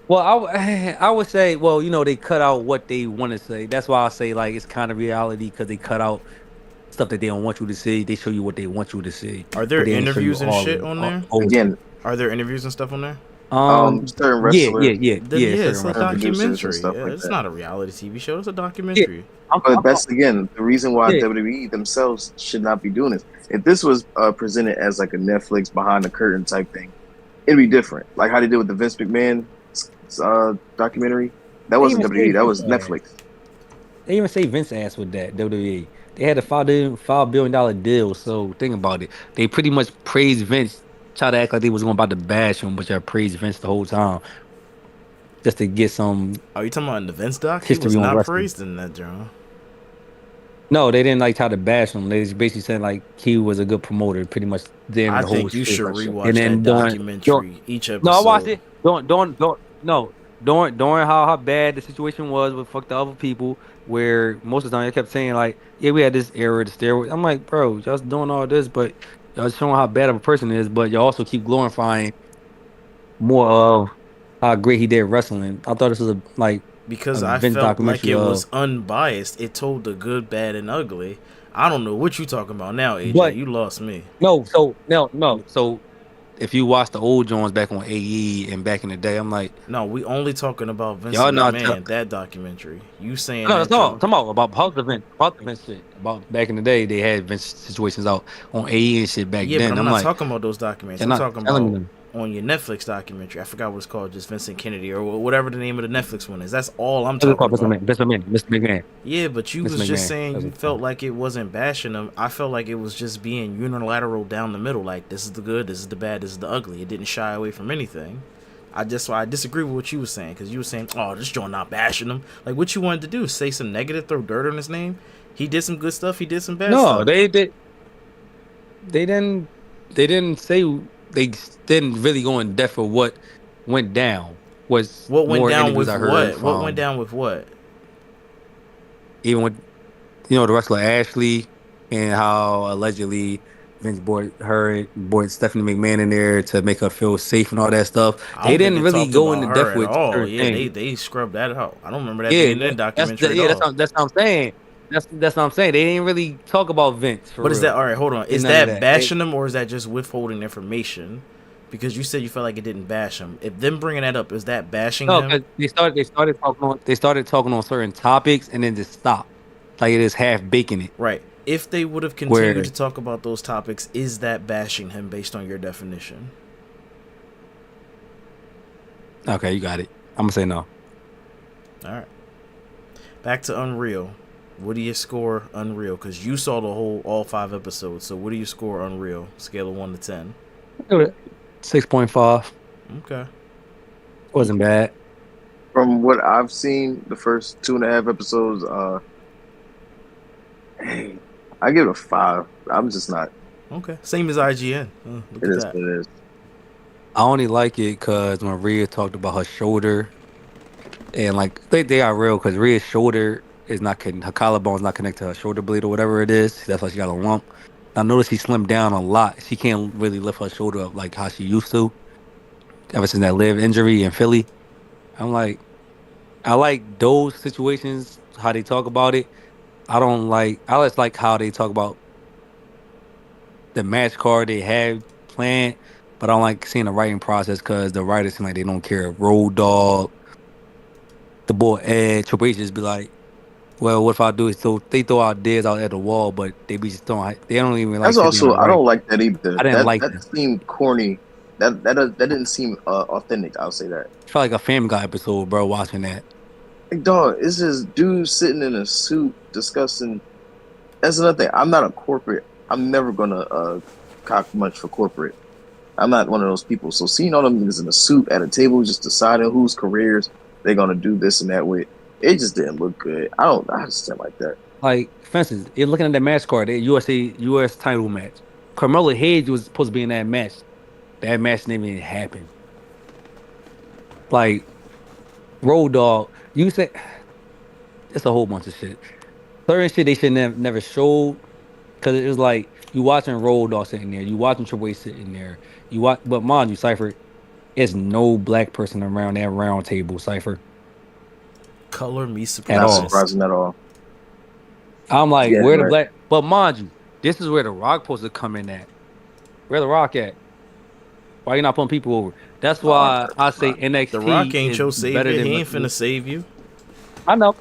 Well, I would say, well, they cut out what they want to say. That's why I say like it's kind of reality because they cut out stuff that they don't want you to see. They show you what they want you to see. Are there but they didn't show you interviews and all shit of- on all- there? all- Again, Are there interviews and stuff on there? certain yeah, wrestlers. yeah. Then, yeah, it's a certain wrestlers. Producers and documentary. stuff Yeah, like it's that. not a reality TV show. It's a documentary. But that's again the reason why Yeah. WWE themselves should not be doing this. If this was presented as like a Netflix behind the curtain type thing, it'd be different. Like how they did with the Vince McMahon documentary. That wasn't even WWE. say That was Vince Netflix. They even say Vince ass with that WWE. They had a $5 billion deal. So think about it. They pretty much praised Vince, try to act like they was going about to bash him, but y'all praised Vince the whole time just to get some. Are you talking about in the Vince doc? He History was on not wrestling. praised in that, John. No, they didn't like try to bash him. They just basically said like he was a good promoter. Pretty much. I The whole think you shit. should And rewatch then that documentary each episode. No, I watched it. During how bad the situation was with fuck the other people, where most of the time they kept saying like, yeah, we had this era, the steroids. I'm like, bro, y'all doing all this, but y'all showing how bad of a person he is, but y'all also keep glorifying more of how great he did wrestling. I thought this was Because a I Vince felt like documentary it of- was unbiased. It told the good, bad, and ugly. I don't know what you talking about now, AJ. But- you lost me. no. So if you watch the old Jones back on AE and back in the day, I'm like, No, we only talking about Vince Y'all not McMahon, that documentary. You saying no, that that's all. I'm talking about the Vince shit. About back in the day, they had Vince situations out on AE and shit back Yeah, then. but I'm I'm not like, talking about those documentaries. they're I'm not talking telling about me. on your Netflix documentary. I forgot what it's called, just Vincent Kennedy or whatever the name of the Netflix one is. That's all I'm talking about. Mr. McMahon. Yeah, but you Mr. was just McMahon. saying That's you what- felt like it wasn't bashing them. I felt like it was just being unilateral down the middle. Like, this is the good, this is the bad, this is the ugly. It didn't shy away from anything. I disagree with what you were saying, because you were saying, oh, this joint not bashing him. Like, what you wanted to do, say some negative, throw dirt on his name? He did some good stuff, he did some bad stuff. No, they didn't say they didn't really go in depth of what went down. Was What went more down interviews with I heard what? What from- went down with what? even with the wrestler Ashley and how allegedly Vince brought Stephanie McMahon in there to make her feel safe and all that stuff. I They don't didn't think it really talked go about into her depth at with all. certain Yeah, things. they scrubbed that out. I don't remember that being in the documentary at all. That's what I'm saying. That's what I'm saying. They didn't really talk about Vince. For But is real. that all right? Hold on. Is None of that that. bashing them or is that just withholding information? Because you said you felt like it didn't bash him. If them bringing that up, is that bashing No, him? because they started talking on certain topics and then just stopped. Like it is half baking it. Right. If they would have continued Where- to talk about those topics, is that bashing him based on your definition? Okay, you got it. I'm gonna say no. All right. Back to Unreal. What do you score Unreal? Because you saw all 5 episodes. So what do you score Unreal? Scale of 1 to 10. 6.5 Okay. wasn't bad. From what I've seen, the first 2.5 episodes, I give it a 5. I'm just not. Okay. Same as IGN. Look It at is that. what it is. I only like it because when Rhea talked about her shoulder, and like they are real because Rhea's shoulder is not her collarbone's not connected to her shoulder blade or whatever it is. That's why she got a lump. I noticed she slimmed down a lot. She can't really lift her shoulder up like how she used to. Ever since that live injury in Philly, I'm like, I like those situations how they talk about it. I just like how they talk about the match card they have planned, but I don't like seeing the writing process because the writers seem like they don't care. Road Dogg, the boy Ed, Triple H just be like, well, what if I do it? So they throw ideas out at the wall, but they be just throwing. They don't even like. That's also I don't like that either. I didn't like that. Seemed corny. That didn't seem authentic. I'll say that. It felt like a Family Guy episode, bro. Watching that. Like, dog, it's just dude sitting in a suit discussing. That's another thing. I'm not a corporate. I'm never gonna cock much for corporate. I'm not one of those people. So seeing all them niggas in a suit at a table, just deciding whose careers they're gonna do this and that with, it just didn't look good. I just didn't like that. Like, for instance, you're looking at the match card, the US title match. Carmelo Hayes was supposed to be in that match. That match didn't even happen. Like, Road Dogg, you said it's a whole bunch of shit. Certain shit they should never showed. Because it was like, you watching Road Dogg sitting there, you watching Triple H sitting there, but mind you, Cypher, there's no black person around that round table, Cypher. Color me surprised. Not surprising at all. I'm like, where the black? But mind you, this is where the Rock supposed to come in at. Where the Rock at? Why you not putting people over? That's why I say NXT. The Rock ain't your savior. He ain't finna save you. I know.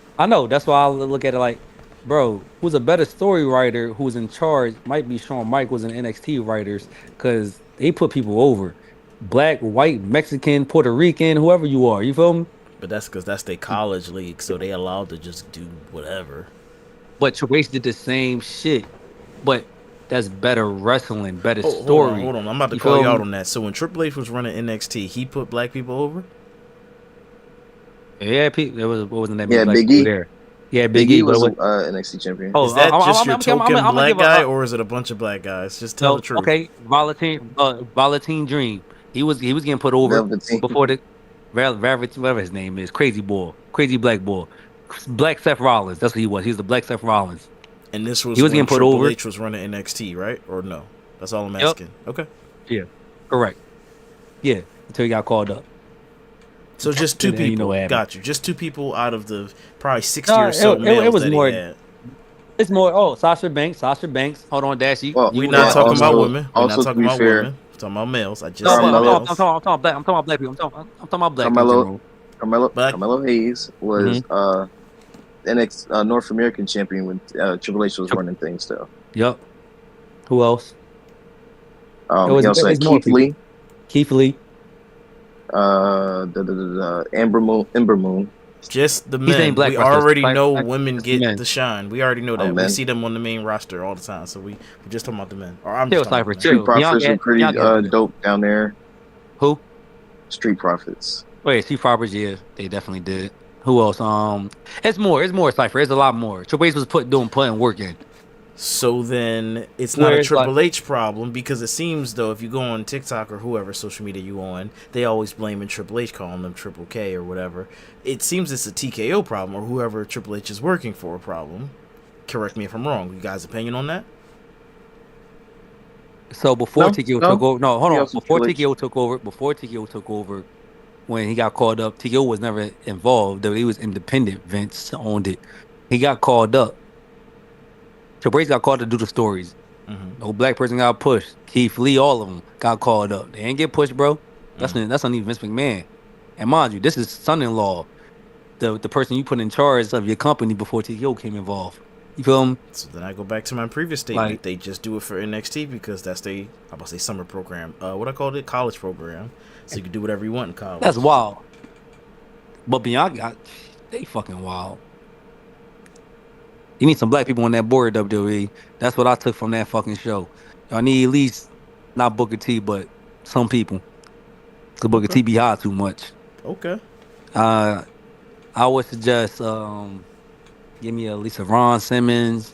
That's why I look at it like, bro, who's a better story writer who's in charge might be Shawn Michaels and NXT writers because they put people over. Black, white, Mexican, Puerto Rican, whoever you are. You feel me? But that's because that's their college league, so they allowed to just do whatever. But Triple H did the same shit. But that's better wrestling, better story. Hold on. I'm about to call you out on that. So when Triple H was running NXT, he put black people over? Yeah, there wasn't that many black Big people E. there. Yeah, Big E was NXT champion. Oh, is that just your token black guy, or is it a bunch of black guys? Just tell the truth. Okay, Velveteen Dream. He was getting put over before the whatever his name is, crazy black boy, Black Seth Rollins. That's what he was. He was the Black Seth Rollins. And this was he was when getting put Triple over. H was running NXT, right? Or no? That's all I'm asking. Okay. Yeah, correct. Yeah, until he got called up. So just two people. You know got you. Just two people out of the probably 60 or so males it was that more, he had. It's more. Oh, Sasha Banks. Hold on, Dashi. Well, we're not talking about women. We're not talking about women. We're talking about males. I'm talking about black people. I'm talking about black people. Carmelo Hayes was NXT North American champion when Triple H was running things still. Yep. Who else? He also had Keith Lee. Ember Moon. Just the men. We already know women get the shine. We already know that. We see them on the main roster all the time. So we're just talking about the men. Or I'm just talking about Street Profits are pretty dope down there. Who? Street Profits. Wait, Street Profits, yeah, they definitely did. Who else? It's more Cypher. It's a lot more. Triple H was putting work in. So then it's not a Triple H problem, because it seems, though, if you go on TikTok or whoever social media you on, they always blaming Triple H, calling them Triple K or whatever. It seems it's a TKO problem, or whoever Triple H is working for a problem. Correct me if I'm wrong. You guys' opinion on that? So before TKO took over, Before TKO took over, when he got called up, TKO was never involved. He was independent. Vince owned it. He got called up. Triple H got called to do the stories. Mm-hmm. No black person got pushed. Keith Lee, all of them got called up. They ain't get pushed, bro. That's not even Vince McMahon. And mind you, this is son-in-law, the person you put in charge of your company before TKO came involved. You feel me? So then I go back to my previous statement. They just do it for NXT because that's summer program. What I called it? College program. So you can do whatever you want in college. That's wild. But Bianca, they fucking wild. You need some black people on that board, WWE. That's what I took from that fucking show. Y'all need at least, not Booker T, but some people. Because Booker T be high too much. Okay. I would suggest give me at least a Ron Simmons.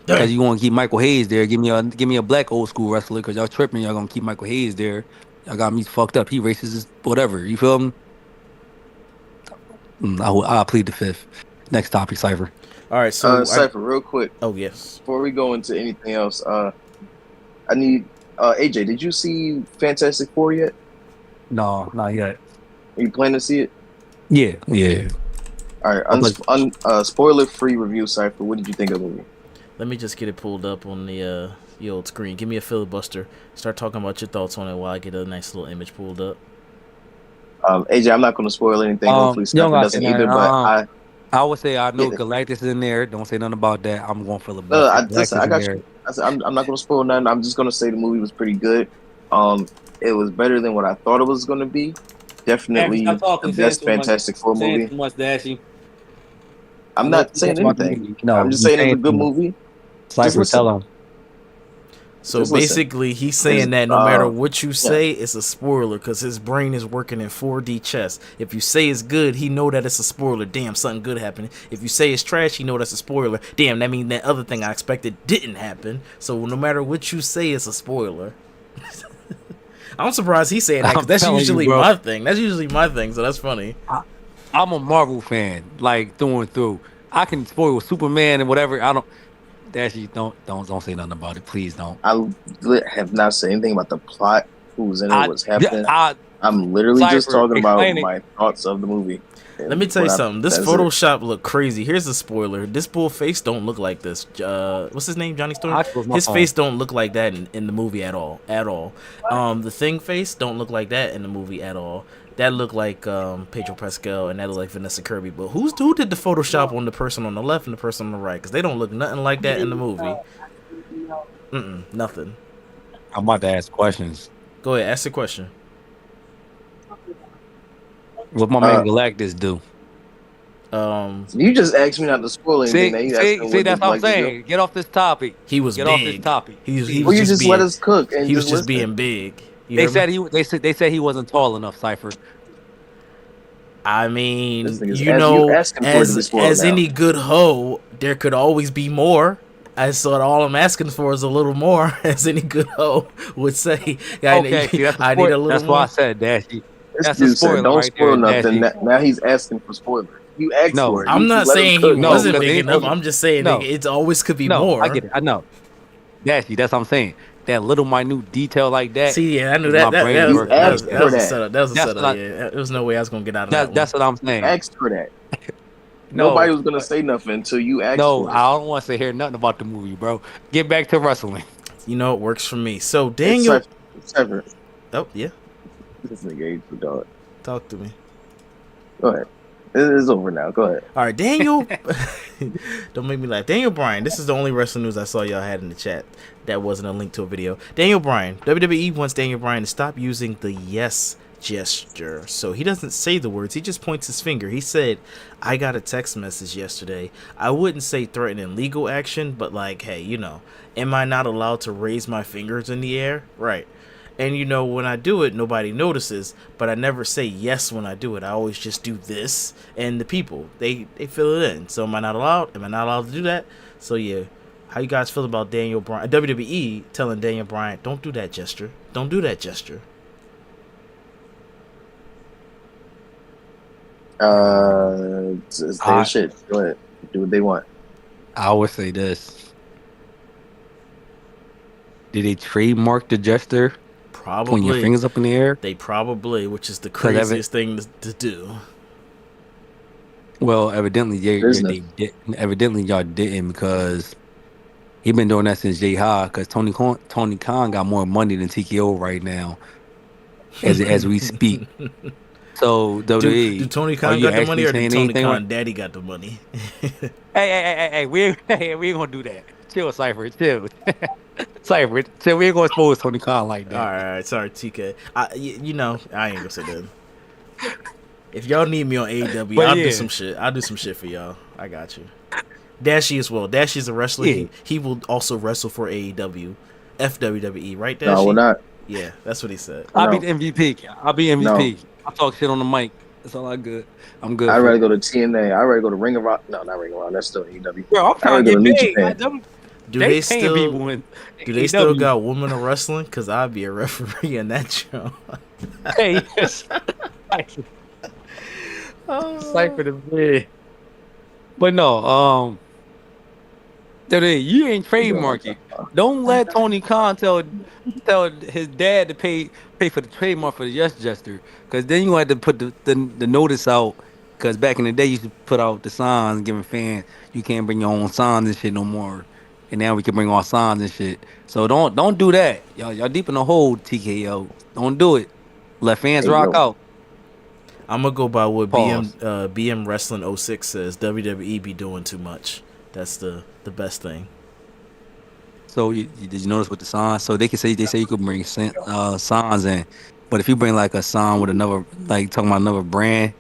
Because you want to keep Michael Hayes there. Give me a black old school wrestler, because y'all tripping. Y'all going to keep Michael Hayes there. Y'all got me fucked up. He racist, whatever. You feel me? I'll plead the fifth. Next topic, Cypher. All right, so Cypher, real quick. Oh yes. Before we go into anything else, I need AJ. Did you see Fantastic Four yet? No, not yet. Are you planning to see it? Yeah. All right, spoiler-free review, Cypher. What did you think of the movie? Let me just get it pulled up on the old screen. Give me a filibuster. Start talking about your thoughts on it while I get a nice little image pulled up. AJ, I'm not going to spoil anything. Hopefully, Cypher doesn't either. But I would say I know Galactus is in there. Don't say nothing about that. I'm going filibuster. I got you. I'm not going to spoil nothing. I'm just going to say the movie was pretty good. It was better than what I thought it was going to be. Definitely the best Fantastic Four movie. Too much, Dashi. I'm not saying anything. No, I'm just saying it's a good movie. Cypher, tell him. So basically, he's saying that no matter what you say, it's a spoiler because his brain is working in 4D chess. If you say it's good, he know that it's a spoiler. Damn, something good happened. If you say it's trash, he know that's a spoiler. Damn, that means that other thing I expected didn't happen. So no matter what you say, it's a spoiler. I'm surprised he's saying that because that's usually my thing. That's usually my thing, so that's funny. I'm a Marvel fan, like through and through. I can spoil Superman and whatever. I don't. Dashi, don't say nothing about it. Please don't. I have not said anything about the plot, who's in it, what's happening. I'm literally just talking about my thoughts of the movie. Let me tell you something. This Photoshop look crazy. Here's a spoiler. This bull face don't look like this. What's his name? Johnny Storm? His face don't look like that in the movie at all. The Thing face don't look like that in the movie at all. That looked like Pedro Pascal, and that looked like Vanessa Kirby. But who did the Photoshop on the person on the left and the person on the right? Because they don't look nothing like that in the movie. Nothing. I'm about to ask questions. Go ahead, ask the question. What my man Galactus do? You just asked me not to spoil anything. See, that's what I'm saying. Get off this topic. He was Get big. off this topic. He was you just let us cook. And he was just being big. They said he wasn't tall enough, Cypher. I mean, as any good hoe, there could always be more. I thought all I'm asking for is a little more, as any good hoe would say. I need a little that's more. Why I said Dashi. That's a spoiler. Don't spoil nothing. Now he's asking for spoilers. You asked for it. I'm not saying he wasn't big enough. I'm just saying it always could be more. I get it. I know. Dashi, that's what I'm saying. That little minute detail like that. See, yeah, I knew that. That was a setup. That was a setup. Yeah, there was no way I was gonna get out of that. That's what I'm saying. Asked for that. Nobody was gonna say nothing until you asked. No, I don't want to hear nothing about the movie, bro. Get back to wrestling. You know, it works for me. So Daniel. Cypher. Oh yeah. This nigga ate the dog. Talk to me. Go ahead. It's over now. Go ahead. All right, Daniel. Don't make me laugh. Daniel Bryan. This is the only wrestling news I saw y'all had in the chat. That wasn't a link to a video. Daniel Bryan. WWE wants Daniel Bryan to stop using the yes gesture. So he doesn't say the words. He just points his finger. He said, I got a text message yesterday. I wouldn't say threatening legal action, but like, hey, you know, am I not allowed to raise my fingers in the air? Right. And, you know, when I do it, nobody notices, but I never say yes when I do it. I always just do this, and the people, they fill it in. So am I not allowed? Am I not allowed to do that? So, yeah, how you guys feel about Daniel Bryan? WWE telling Daniel Bryan, don't do that gesture. Don't do that gesture. It's their shit. Go ahead. Do what they want. I would say this. Did they trademark the gesture? Probably. Pointing your fingers up in the air? They probably, which is the craziest thing to do. Well, evidently, y'all didn't because he been doing that since Jey Uso. Because Tony Khan got more money than TKO right now, as we speak. So WWE, do Tony Khan got the money or do Tony Khan daddy got the money? hey, we ain't gonna do that. Chill, Cypher. Chill. Cypher. Chill. We ain't gonna expose Tony Khan like that. All right. Sorry, TK. You know, I ain't gonna say that. If y'all need me on AEW, I'll do some shit. I'll do some shit for y'all. I got you. Dashi as well. Dashi's a wrestler. Yeah. He will also wrestle for AEW, FWWE, right, Dashi? No, we're not. Yeah, that's what he said. I'll be the MVP. No. I'll talk shit on the mic. That's all I'm good. I'd rather go to TNA. I'd rather go to Ring of Honor. No, not Ring of Honor. That's still AEW. Bro, I'm trying to get paid. Do they still got women in wrestling? Because I'd be a referee in that show. Hey, yes. Cypher the big. But no, you ain't trademark it. Don't let Tony Khan tell his dad to pay for the trademark for the Yes Jester, because then you had to put the notice out. Because back in the day, you used to put out the signs giving fans you can't bring your own signs and shit no more. And now we can bring our signs and shit. So don't do that. Y'all deep in the hole, TKO. Don't do it. Let fans rock out. I'm gonna go by what Pause. BM Wrestling 06 says. WWE be doing too much. That's the best thing. So did you notice with the signs? So they say you could bring signs in, but if you bring like a sign with another, like talking about another brand,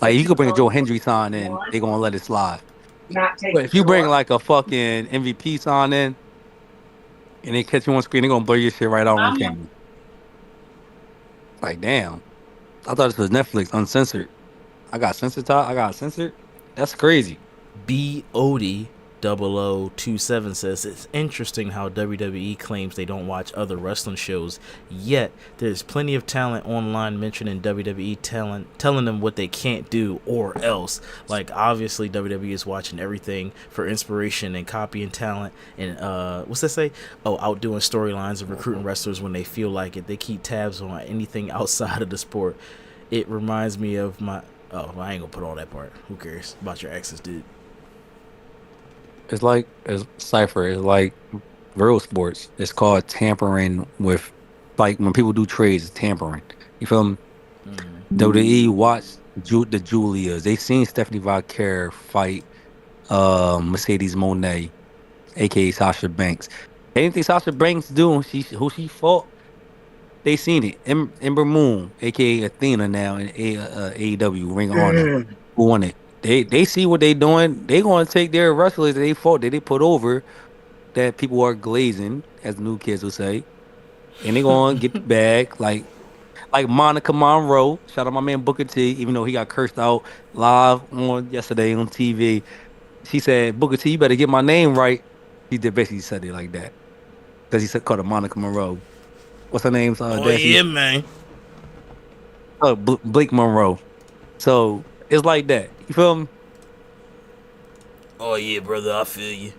like you could bring a Joe Hendry sign in, they gonna let it slide. But if you bring like a fucking MVP sign in, and they catch you on screen, they gonna blur your shit right out on camera. Like damn, I thought this was Netflix uncensored. I got censored. That's crazy. B Odie 0027 says it's interesting how WWE claims they don't watch other wrestling shows, yet there's plenty of talent online mentioning WWE talent telling them what they can't do or else. Like obviously WWE is watching everything for inspiration and copying talent and what's that say? Oh, outdoing storylines and recruiting wrestlers when they feel like it. They keep tabs on anything outside of the sport. It reminds me of my I ain't gonna put all that part. Who cares about your exes, dude? It's like Cypher. It's like real sports. It's called tampering with, like when people do trades, it's tampering. You feel me? WWE watched the Julias. They seen Stephanie Valkyrie fight Mercedes Moné, aka Sasha Banks. Anything Sasha Banks do, who she fought, they seen it. Ember Moon, aka Athena now in AEW Ring of Honor, who won it. They see what they doing. They gonna take their wrestlers that they fought, that they put over, that people are glazing, as the new kids will say, and they gonna get the bag. Like Monica Monroe. Shout out my man Booker T. Even though he got cursed out live on yesterday on TV, she said, "Booker T, you better get my name right." He did basically said it like that because he said called her Monica Monroe. What's her name? Yeah, man. Oh, Blake Monroe. So it's like that. You feel me? Oh yeah, brother, I feel you.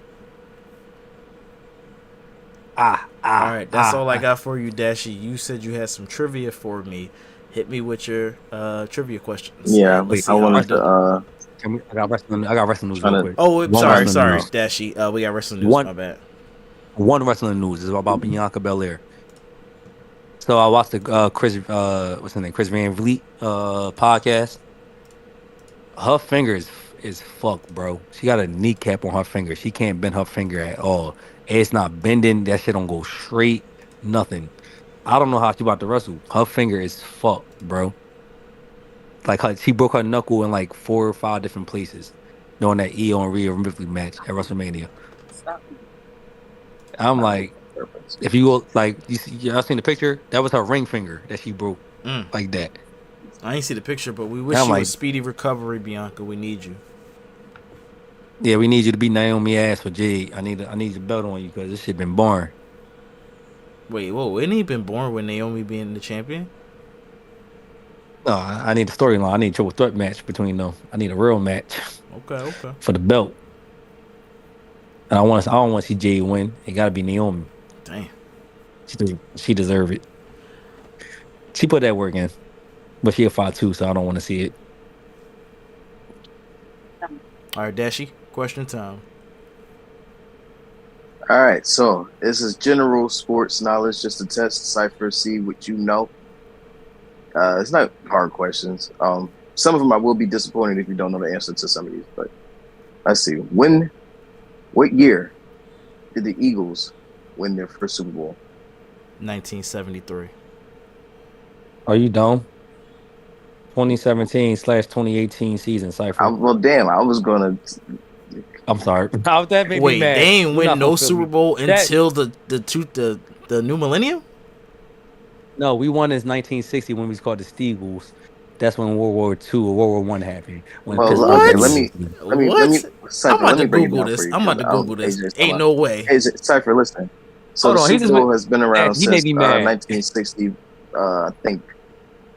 All right, that's all I got for you, Dashi. You said you had some trivia for me. Hit me with your trivia questions. Yeah, I wanted to. I got wrestling news real quick. Oh, sorry, Dashi. We got wrestling news. My bad. One wrestling news is about Bianca Belair. So I watched the Chris Van Vliet podcast. Her finger is fucked, bro. She got a kneecap on her finger. She can't bend her finger at all. It's not bending. That shit don't go straight. Nothing. I don't know how she about to wrestle. Her finger is fucked, bro. Like she broke her knuckle in like 4 or 5 different places during that Io and Rhea Ripley match at WrestleMania. I'm like, if you go like y'all seen the picture, that was her ring finger that she broke like that. I ain't see the picture, but we wish you a speedy recovery, Bianca. We need you. Yeah, we need you to be Naomi ass for Jade. I need the belt on you because this shit been boring. Wait, whoa! It ain't been boring with Naomi being the champion. No, I need a storyline. I need a triple threat match between them. I need a real match. Okay. For the belt. And I don't want to see Jade win. It got to be Naomi. Damn. She deserve it. She put that work in, but she a 5'2", so I don't want to see it. All right, Dashi, question time. All right, so this is general sports knowledge, just to test Cypher, see what you know. It's not hard questions. Some of them I will be disappointed if you don't know the answer to some of these, but let's see. What year did the Eagles win their first Super Bowl? 1973. Are you dumb? 2017/2018 season, Cypher. Well, damn, I was gonna. I'm sorry. That made me mad. They ain't win no Super Bowl until the new millennium. No, we won in 1960 when we was called the Steagles. That's when World War II or World War I happened. Okay, let me. Cypher, I'm about to Google this. Ain't no way. Hey, Cypher, listen. So the Super Bowl has been around since 1960. I think.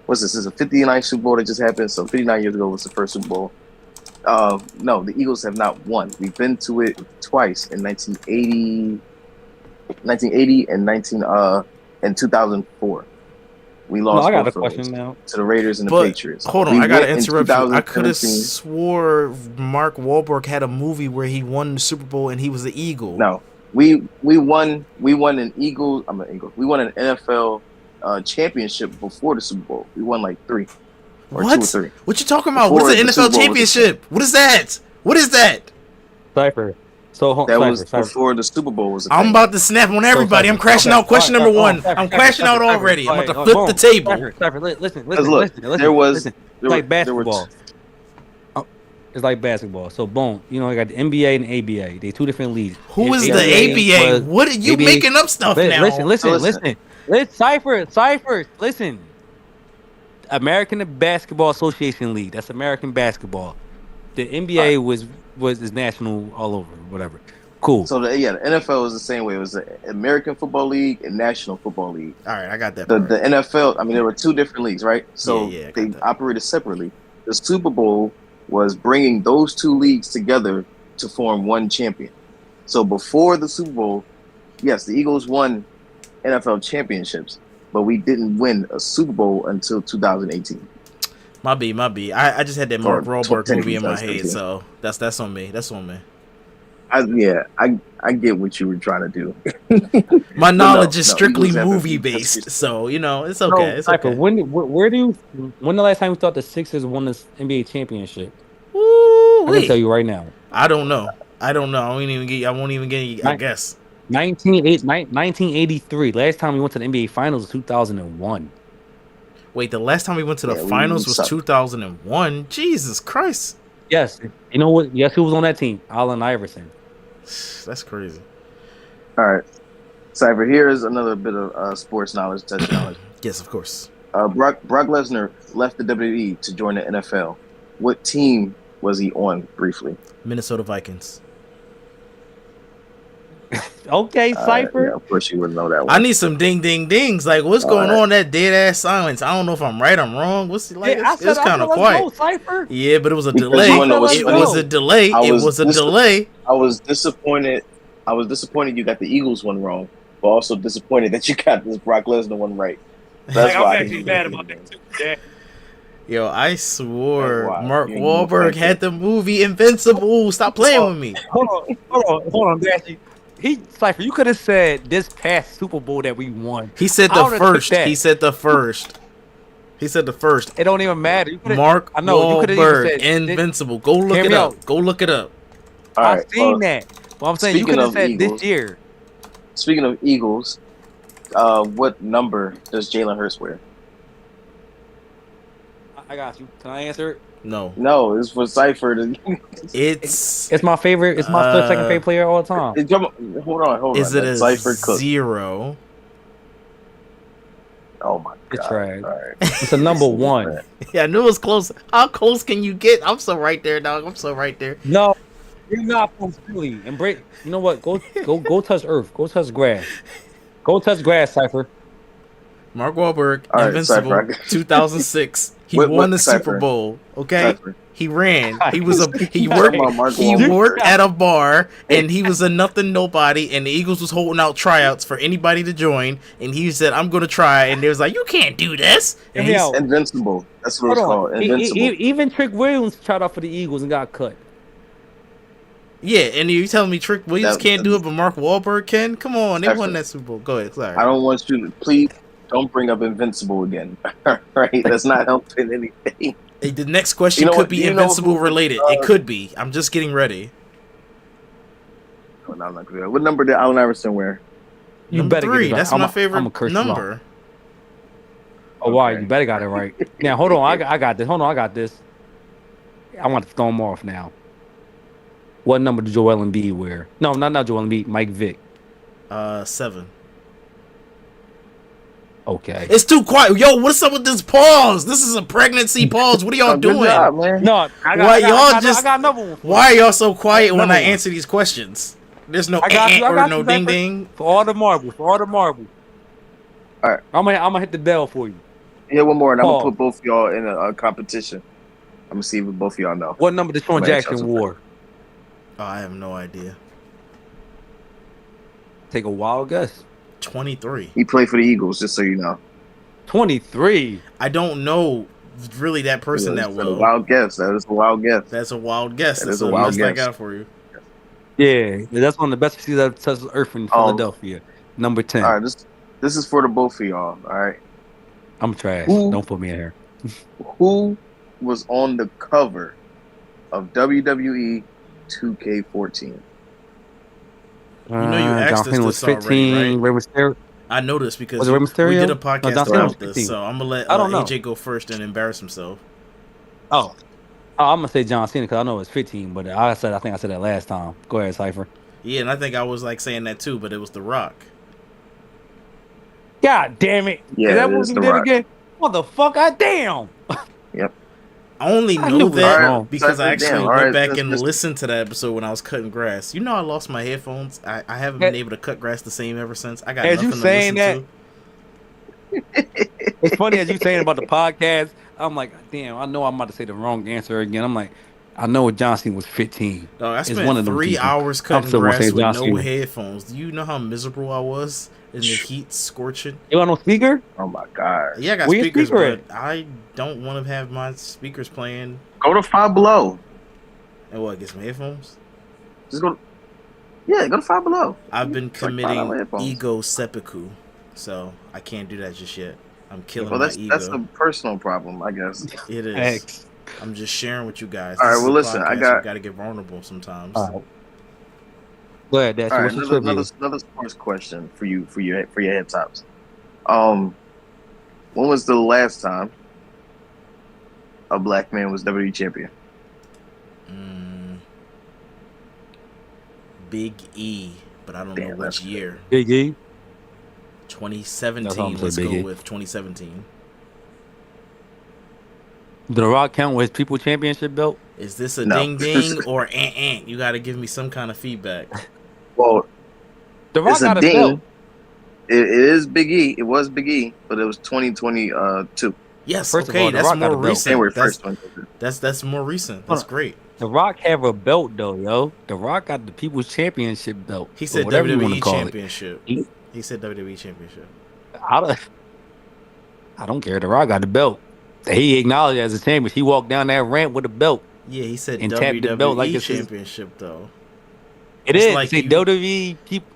What's this? This is a 59 Super Bowl that just happened. So 59 years ago was the first Super Bowl. No, the Eagles have not won. We've been to it twice in 1980 and 2004. We lost. I got a question now to the Raiders and the Patriots. Hold on, I gotta interrupt you. I could have swore Mark Wahlberg had a movie where he won the Super Bowl and he was the Eagle. No, we won an Eagle. I'm an Eagle. We won an NFL championship before the Super Bowl. We won like 3 or 2 or 3. What you talking about? What is an NFL championship? What is that? What is that? Cypher. So that was before the Super Bowl was. I'm about to snap on everybody. I'm crashing out. Question number 1. I'm crashing out already. I'm about to flip the table. Cypher, listen. There was like basketball. It's like basketball. So boom, you know, I got the NBA and ABA. They 2 different leagues. Who is the ABA? What are you making up stuff now? Listen. Cypher. Listen. American Basketball Association League. That's American basketball. The NBA was national all over, whatever. Cool. So the NFL was the same way. It was the American Football League and National Football League. All right, I got that. The NFL, I mean, there were 2 different leagues, right? So they operated separately. The Super Bowl was bringing those 2 leagues together to form one champion. So before the Super Bowl, yes, the Eagles won NFL championships, but we didn't win a Super Bowl until 2018. My B. I just had that Mark Wahlberg movie in my head, so that's on me. That's on me. I get what you were trying to do. My knowledge is strictly movie based, so you know it's okay. It's okay. When the last time you thought the Sixers won this NBA championship? Ooh, I can tell you right now. I don't know. I won't even get you. I guess 1983. Last time we went to the NBA Finals was 2001. Wait, the last time we went to the finals was 2001. Jesus Christ. Yes. You know what? Yes, who was on that team? Allen Iverson. That's crazy. All right. Cypher, here is another bit of sports knowledge, touch knowledge. Yes, of course. Brock Lesnar left the WWE to join the NFL. What team was he on briefly? Minnesota Vikings. Okay, Cypher. Yeah, of course you wouldn't know that one. I need some ding ding dings. Like, what's going on? That dead ass silence. I don't know if I'm right. I'm wrong. What's like? It's kind of quiet. Cypher. Yeah, but it was a delay. It was a delay. I was disappointed. You got the Eagles one wrong, but also disappointed that you got this Brock Lesnar one right. That's why I'm actually mad about that too. Yeah. Yo, I swore Mark Wahlberg had the movie Invincible. Stop playing with me. Hold on, Dashi. Cypher, you could have said this past Super Bowl that we won. He said the first. He said the first. It don't even matter. Mark Wahlberg, Invincible. Go look it up. Go look it up. I've seen that. Well, I'm saying you could have said Eagles, this year. Speaking of Eagles, what number does Jalen Hurts wear? I got you. Can I answer it? No, it's for Cypher. It's my favorite. It's my second favorite player of all time. Hold on. Is it a Cypher 0? Oh my god! It's trash. Right. It's a number 1. Yeah, I knew it was close. How close can you get? I'm so right there, dog. I'm so right there. No, you're not from Philly. You know what? Go touch earth. Go touch grass. Go touch grass, Cypher. Mark Wahlberg, Invincible, 2006. He won the Super Bowl. Okay, Cypher. He ran. He worked at a bar, and he was a nothing nobody. And the Eagles was holding out tryouts for anybody to join. And he said, "I'm going to try." And they was like, "You can't do this." And he's Invincible. That's what it's called. Invincible. Even Trick Williams tried out for the Eagles and got cut. Yeah, and you telling me Trick Williams can't do it, but Mark Wahlberg can? Come on, they won that Super Bowl. Go ahead. Sorry. I don't want you to please. Don't bring up Invincible again. Right? That's not helping anything. Hey, the next question could be Invincible related. It could be. I'm just getting ready. Oh, no, I'm not good. What number did Allen Iverson wear? Number 3. That's my favorite number. Oh, wow. You better got it right. Now, hold on. I got this. I want to throw him off now. What number did Joel Embiid wear? No, not Joel Embiid. Mike Vick. 7. Okay. It's too quiet. Yo, what's up with this pause? This is a pregnancy pause. What are y'all doing? Job, man. No, I got another one. Why are y'all so quiet when I answer these questions? There's no no ding ding. For all the marbles. All right. I'm gonna hit the bell for you. Yeah, one more, and I'm gonna put both of y'all in a competition. gonna see if both of y'all know. What number did Sean Jackson wore? Oh, I have no idea. Take a wild guess. 23. He played for the Eagles, just so you know. 23. I don't know really that person that well. A wild guess. That is a wild guess. That's a wild guess. That That's is a wild guess. I got for you. Yeah, that's one of the best receivers that touched the earth in Philadelphia. Number 10. All right, this is for the both of y'all. All right. I'm trash. Don't put me in here. Who was on the cover of WWE 2K14? You know you asked us this 15, already, right? I know this because we did a podcast about this, so I'm going to let AJ go first and embarrass himself. Oh, I'm going to say John Cena because I know it's 15, but I think I said that last time. Go ahead, Cypher. Yeah, and I think I was like saying that too, but it was The Rock. God damn it. Yeah, is that what we did again? Motherfucker, damn. Yep. I only know that because I actually went back and listened to that episode when I was cutting grass. You know I lost my headphones. I haven't been able to cut grass the same ever since. I got nothing to listen to. It's funny as you saying about the podcast. I'm like, damn, I know I'm about to say the wrong answer again. I'm like, I know John Cena was 15. Dog, I spent 3 hours cutting grass with no headphones. Do you know how miserable I was in the heat scorching? You got no speaker? Oh my god. Yeah, I got speakers, but I don't want to have my speakers playing. Go to Five Below. And what, get some headphones? Just go. Go to Five Below. I've been committing ego seppuku, so I can't do that just yet. I'm killing my ego. That's a personal problem, I guess. It is. I'm just sharing with you guys. All right, well, listen, I got to get vulnerable sometimes. Go ahead, Dash. All right, another sports question for you for your head tops. When was the last time a black man was WWE champion? Big E, but I don't know which year. Big E. 2017. Let's go with 2017. Did The Rock count with People Championship belt? Is this a ding ding or ant? You got to give me some kind of feedback. Well, The Rock got a belt. It is Big E. It was Big E, but it was 2022. Yes, first okay, that's more recent. That's more recent. That's great. The Rock have a belt though, yo. The Rock got the People's Championship belt. He said WWE Championship. He said WWE Championship. I don't care. The Rock got the belt. He acknowledged as a champion. He walked down that ramp with a belt. Yeah, he said and WWE the belt like Championship though. It is like WWE people.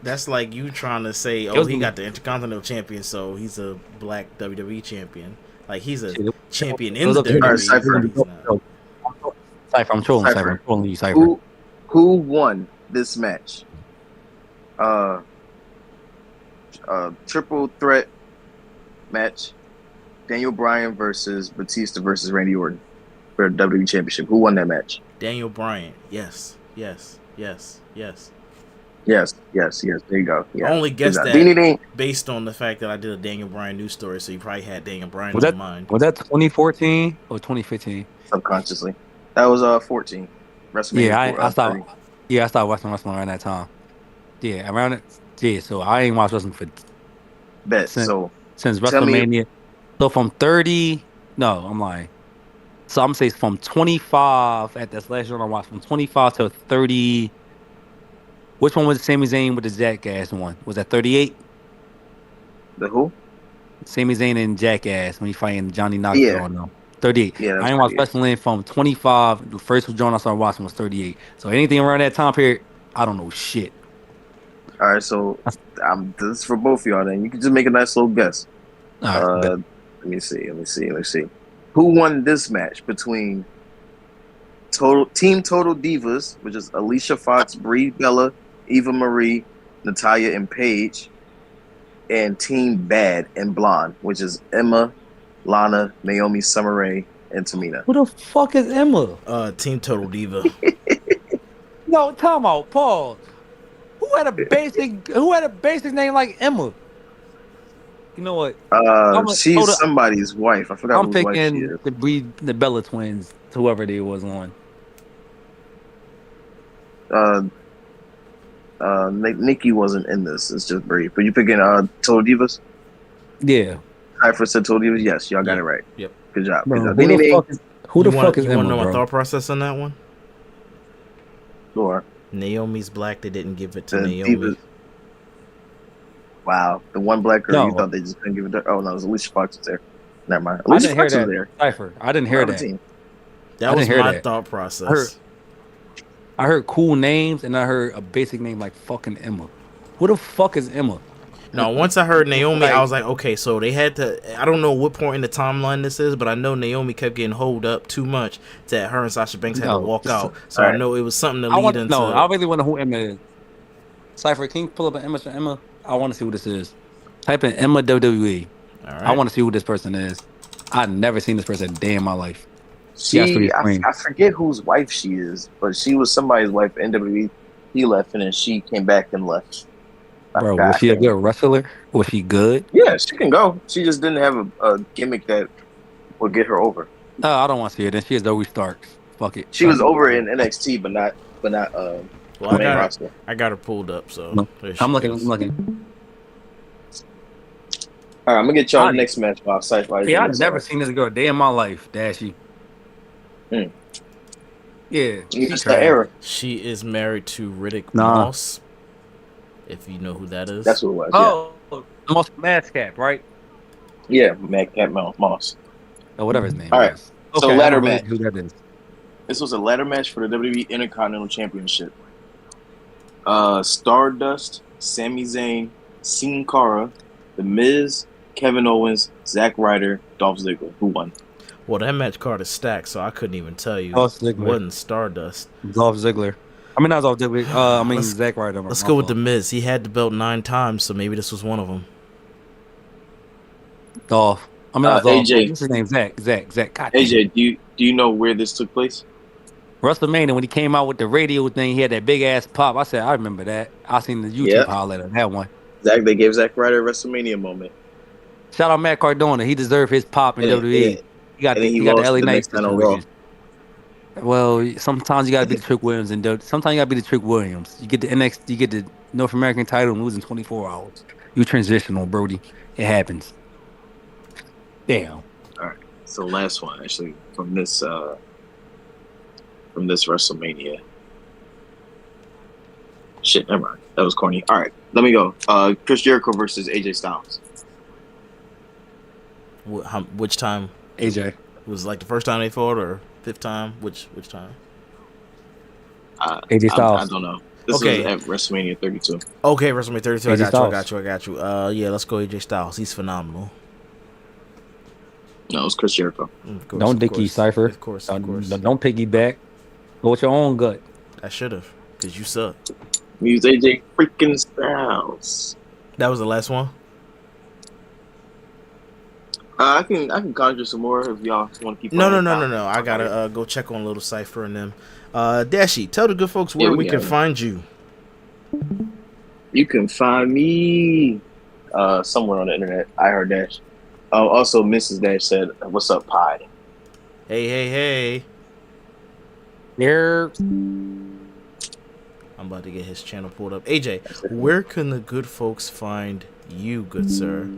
That's like you trying to say, oh, he got the Intercontinental Champion, so he's a black WWE champion. Like he's a champion in the WWE. Cypher, I'm trolling. Cypher, I'm trolling you, Cypher. Who won this match? Triple threat match. Daniel Bryan versus Batista versus Randy Orton for the WWE Championship. Who won that match? Daniel Bryan. Yes. There you go. Yeah. I only guessed that based on the fact that I did a Daniel Bryan news story, so you probably had Daniel Bryan in mind. Was that 2014 or 2015? Subconsciously. That was 14. WrestleMania. I started watching wrestling around that time. Yeah, around it. Yeah, so I ain't watched wrestling since WrestleMania. So from 30, no, I'm lying. So I'm saying from 25 at this last year I watched from 25 to 30. Which one was Sami Zayn with the Jackass one? Was that 38? The who? Sami Zayn and Jackass when he fighting Johnny Knoxville. No, 38. Yeah, I ain't watched wrestling from 25. The first joint I started watching was 38. So anything around that time period, I don't know shit. All right, so this is for both of y'all. Then you can just make a nice little guess. All right, let me see. Who won this match between Team Total Divas, which is Alicia Fox, Brie Bella, Eva Marie, Natalya, and Paige, and Team Bad and Blonde, which is Emma, Lana, Naomi, Summer Rae, and Tamina. Who the fuck is Emma? Team Total Diva. No, time out. Pause. Who had a basic name like Emma? You know what? She's somebody's wife. I forgot. I'm picking the Bella twins, whoever they was on. Nikki wasn't in this. It's just Brie. But you picking Total Divas? Yeah. Cypher said Total Divas. Yes, y'all got it right. Yep. Good job. Bro, Good job. who Who the fuck is You Emma, want to know bro? my thought process on that one? Sure. Naomi's black. They didn't give it to The Naomi. Divas. Wow, the one black girl No. you thought they just couldn't give it to her? Oh no, it was Alicia Fox was there. Never mind. I Alicia didn't hear Fox was that. there. Cypher. I didn't hear that. That I was didn't hear my that. thought process. I heard cool names, and I heard a basic name like fucking Emma. Who the fuck is Emma? No, once I heard Naomi, Like- I was like, okay, so they had to. I don't know what point in the timeline this is, but I know Naomi kept getting holed up too much that her and Sasha Banks had to walk out. So I know it was something to lead into. No, I really want to know who Emma is. Cypher, can you pull up an image of Emma? I want to see who this is. Type in Emma WWE. All right. I want to see who this person is. I've never seen this person a day in my life. I forget whose wife she is, but she was somebody's wife in WWE. He left, and then she came back and left. Bro, was she a good wrestler? Was she good? Yeah, she can go. She just didn't have a gimmick that would get her over. I don't want to see her. Then she is Zoe Starks. Fuck it. She was over in NXT, but not main roster. I got her pulled up, so No. I'm looking. All right, I'm gonna get y'all the next match while Cypher. Yeah, I've never seen this girl a day in my life. Dashi. Mm. Yeah, It's the era. She is married to Riddick Nah. Moss. If you know who that is. That's what it was. Oh, Moss Madcap, right? Yeah, Madcap Moss. Or whatever his name All right. is. So I ladder don't know match. who that is. This was a ladder match for the WWE Intercontinental Championship. Stardust, Sami Zayn, Sin Cara, The Miz, Kevin Owens, Zack Ryder, Dolph Ziggler. Who won? Well, that match card is stacked, so I couldn't even tell you. Dolph Ziggler. It wasn't Stardust. Dolph Ziggler. I mean, not Dolph Ziggler. Zack Ryder. Let's go with The Miz. He had the belt 9 times, so maybe this was one of them. Dolph. I mean, Dolph. AJ. What's his name? Zach. God AJ, do you know where this took place? WrestleMania, when he came out with the radio thing, he had that big ass pop. I said, I remember that. I seen the YouTube highlight of that one. They gave Zack Ryder a WrestleMania moment. Shout out Matt Cardona. He deserved his pop in WWE. He got the LA Knight situation. Well, sometimes you gotta be the Trick Williams, and sometimes you gotta be the Trick Williams. You get the NXT, you get the North American title and lose in 24 hours. You transitional, Brody. It happens. Damn. All right. So last one, actually, from this WrestleMania. Shit, never mind. That was corny. All right, let me go. Chris Jericho versus AJ Styles. Which time? AJ. Was it like the first time they fought or 5th time? Which time? AJ Styles. I don't know. This is at WrestleMania 32. Okay, WrestleMania 32. I got you. Yeah, let's go AJ Styles. He's phenomenal. No, it was Chris Jericho. Don't dicky, Cypher. Of course. Don't piggyback. Go with your own gut. I should have, because you suck. Use AJ freaking Styles. That was the last one? I can conjure some more if y'all want to keep. No. I gotta go check on Little Cypher and them. Dashi, tell the good folks where we can find you. You can find me somewhere on the internet. iHeartRadio. Also, Mrs. Dash said, "What's up, Pie?" Hey. Here. I'm about to get his channel pulled up. AJ, where can the good folks find you, good sir?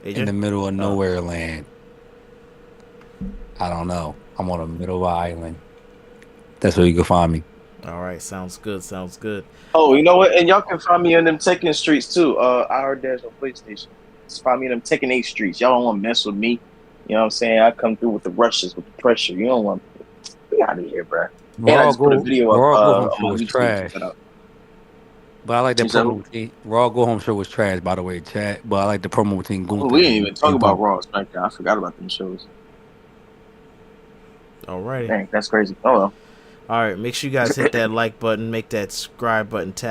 AJ? In the middle of nowhere land. I don't know. I'm on the middle of an island. That's where you can find me. All right, sounds good. Oh, you know what? And y'all can find me on them Tekken streets too. I heard Dash on PlayStation. Just find me in them Tekken 8 streets. Y'all don't want to mess with me. You know what I'm saying? I come through with the rushes, with the pressure. You don't want to get out of here, bro. And I just put a video up on my YouTube. Trash. But I like that promo between Raw Go Home show was trash, by the way, chat. But I like the promo between Gunther. We didn't even talk about Raw SmackDown. I forgot about them shows. All right. Dang, that's crazy. Oh well. All right, make sure you guys hit that like button, make that subscribe button, tap